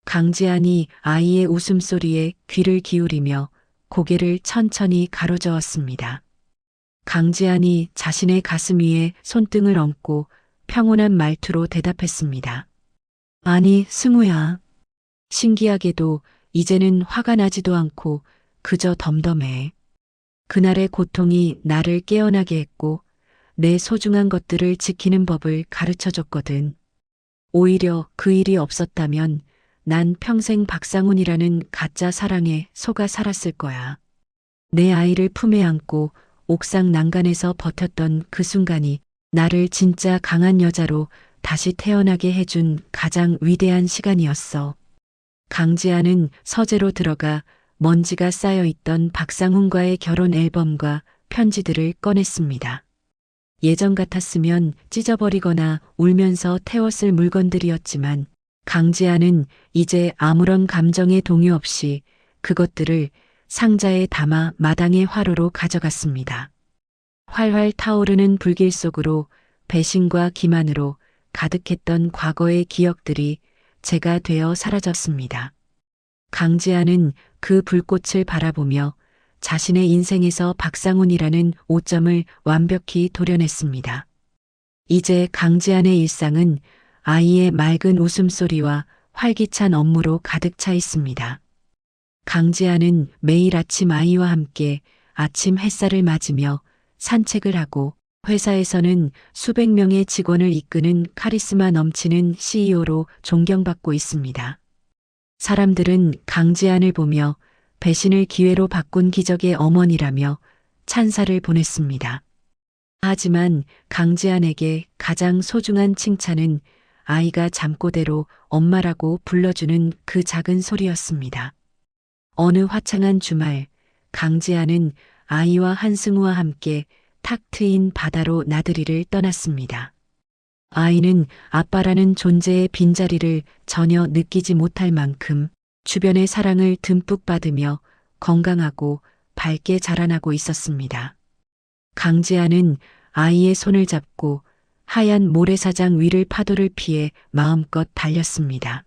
강지안이 아이의 웃음소리에 귀를 기울이며 고개를 천천히 가로저었습니다. 강지안이 자신의 가슴 위에 손등을 얹고 평온한 말투로 대답했습니다. 아니, 승우야. 신기하게도 이제는 화가 나지도 않고 그저 덤덤해. 그날의 고통이 나를 깨어나게 했고 내 소중한 것들을 지키는 법을 가르쳐줬거든. 오히려 그 일이 없었다면 난 평생 박상훈이라는 가짜 사랑에 속아 살았을 거야. 내 아이를 품에 안고 옥상 난간에서 버텼던 그 순간이 나를 진짜 강한 여자로 다시 태어나게 해준 가장 위대한 시간이었어. 강지안은 서재로 들어가 먼지가 쌓여있던 박상훈과의 결혼 앨범과 편지들을 꺼냈습니다. 예전 같았으면 찢어버리거나 울면서 태웠을 물건들이었지만 강지안은 이제 아무런 감정의 동요 없이 그것들을 상자에 담아 마당의 화로로 가져갔습니다. 활활 타오르는 불길 속으로 배신과 기만으로 가득했던 과거의 기억들이 제가 되어 사라졌습니다. 강지안은 그 불꽃을 바라보며 자신의 인생에서 박상훈이라는 오점을 완벽히 도려냈습니다. 이제 강지안의 일상은 아이의 맑은 웃음소리와 활기찬 업무로 가득 차 있습니다. 강지안은 매일 아침 아이와 함께 아침 햇살을 맞으며 산책을 하고 회사에서는 수백 명의 직원을 이끄는 카리스마 넘치는 CEO로 존경받고 있습니다. 사람들은 강지안을 보며 배신을 기회로 바꾼 기적의 어머니라며 찬사를 보냈습니다. 하지만 강지안에게 가장 소중한 칭찬은 아이가 잠꼬대로 엄마라고 불러주는 그 작은 소리였습니다. 어느 화창한 주말, 강지안은 아이와 한승우와 함께 탁 트인 바다로 나들이를 떠났습니다. 아이는 아빠라는 존재의 빈자리를 전혀 느끼지 못할 만큼 주변의 사랑을 듬뿍 받으며 건강하고 밝게 자라나고 있었습니다. 강지안은 아이의 손을 잡고 하얀 모래사장 위를 파도를 피해 마음껏 달렸습니다.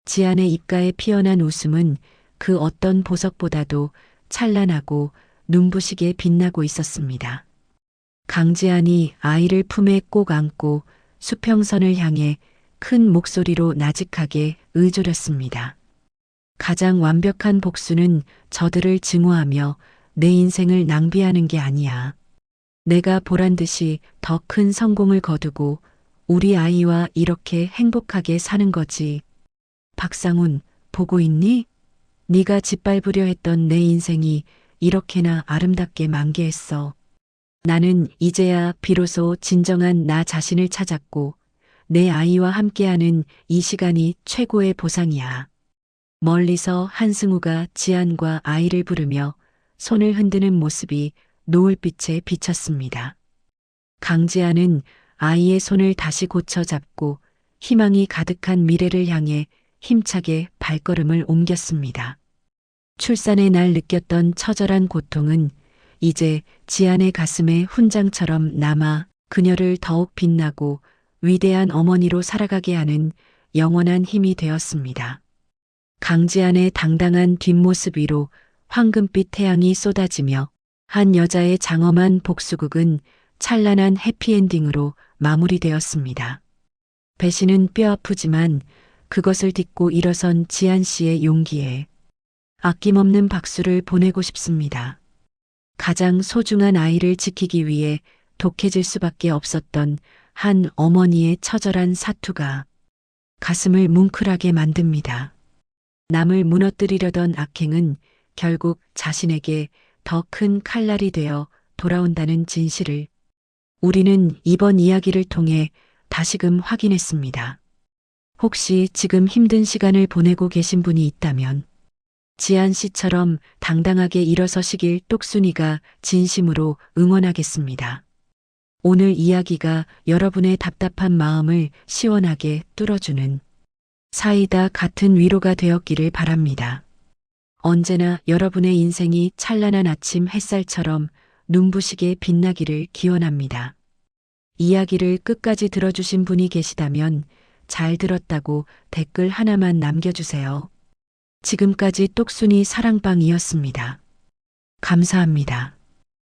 지안의 입가에 피어난 웃음은 그 어떤 보석보다도 찬란하고 눈부시게 빛나고 있었습니다. 강지안이 아이를 품에 꼭 안고 수평선을 향해 큰 목소리로 나직하게 의조렸습니다. 가장 완벽한 복수는 저들을 증오하며 내 인생을 낭비하는 게 아니야. 내가 보란 듯이 더 큰 성공을 거두고 우리 아이와 이렇게 행복하게 사는 거지. 박상훈, 보고 있니? 네가 짓밟으려 했던 내 인생이 이렇게나 아름답게 만개했어. 나는 이제야 비로소 진정한 나 자신을 찾았고 내 아이와 함께하는 이 시간이 최고의 보상이야. 멀리서 한승우가 지안과 아이를 부르며 손을 흔드는 모습이 노을빛에 비쳤습니다. 강지안은 아이의 손을 다시 고쳐 잡고 희망이 가득한 미래를 향해 힘차게 발걸음을 옮겼습니다. 출산의 날 느꼈던 처절한 고통은 이제 지안의 가슴에 훈장처럼 남아 그녀를 더욱 빛나고 위대한 어머니로 살아가게 하는 영원한 힘이 되었습니다. 강지안의 당당한 뒷모습 위로 황금빛 태양이 쏟아지며 한 여자의 장엄한 복수극은 찬란한 해피엔딩으로 마무리되었습니다. 배신은 뼈아프지만 그것을 딛고 일어선 지안 씨의 용기에 아낌없는 박수를 보내고 싶습니다. 가장 소중한 아이를 지키기 위해 독해질 수밖에 없었던 한 어머니의 처절한 사투가 가슴을 뭉클하게 만듭니다. 남을 무너뜨리려던 악행은 결국 자신에게 더 큰 칼날이 되어 돌아온다는 진실을 우리는 이번 이야기를 통해 다시금 확인했습니다. 혹시 지금 힘든 시간을 보내고 계신 분이 있다면 지안 씨처럼 당당하게 일어서시길 똑순이가 진심으로 응원하겠습니다. 오늘 이야기가 여러분의 답답한 마음을 시원하게 뚫어주는 사이다 같은 위로가 되었기를 바랍니다. 언제나 여러분의 인생이 찬란한 아침 햇살처럼 눈부시게 빛나기를 기원합니다. 이야기를 끝까지 들어주신 분이 계시다면 잘 들었다고 댓글 하나만 남겨주세요. 지금까지 똑순이 사랑방이었습니다. 감사합니다.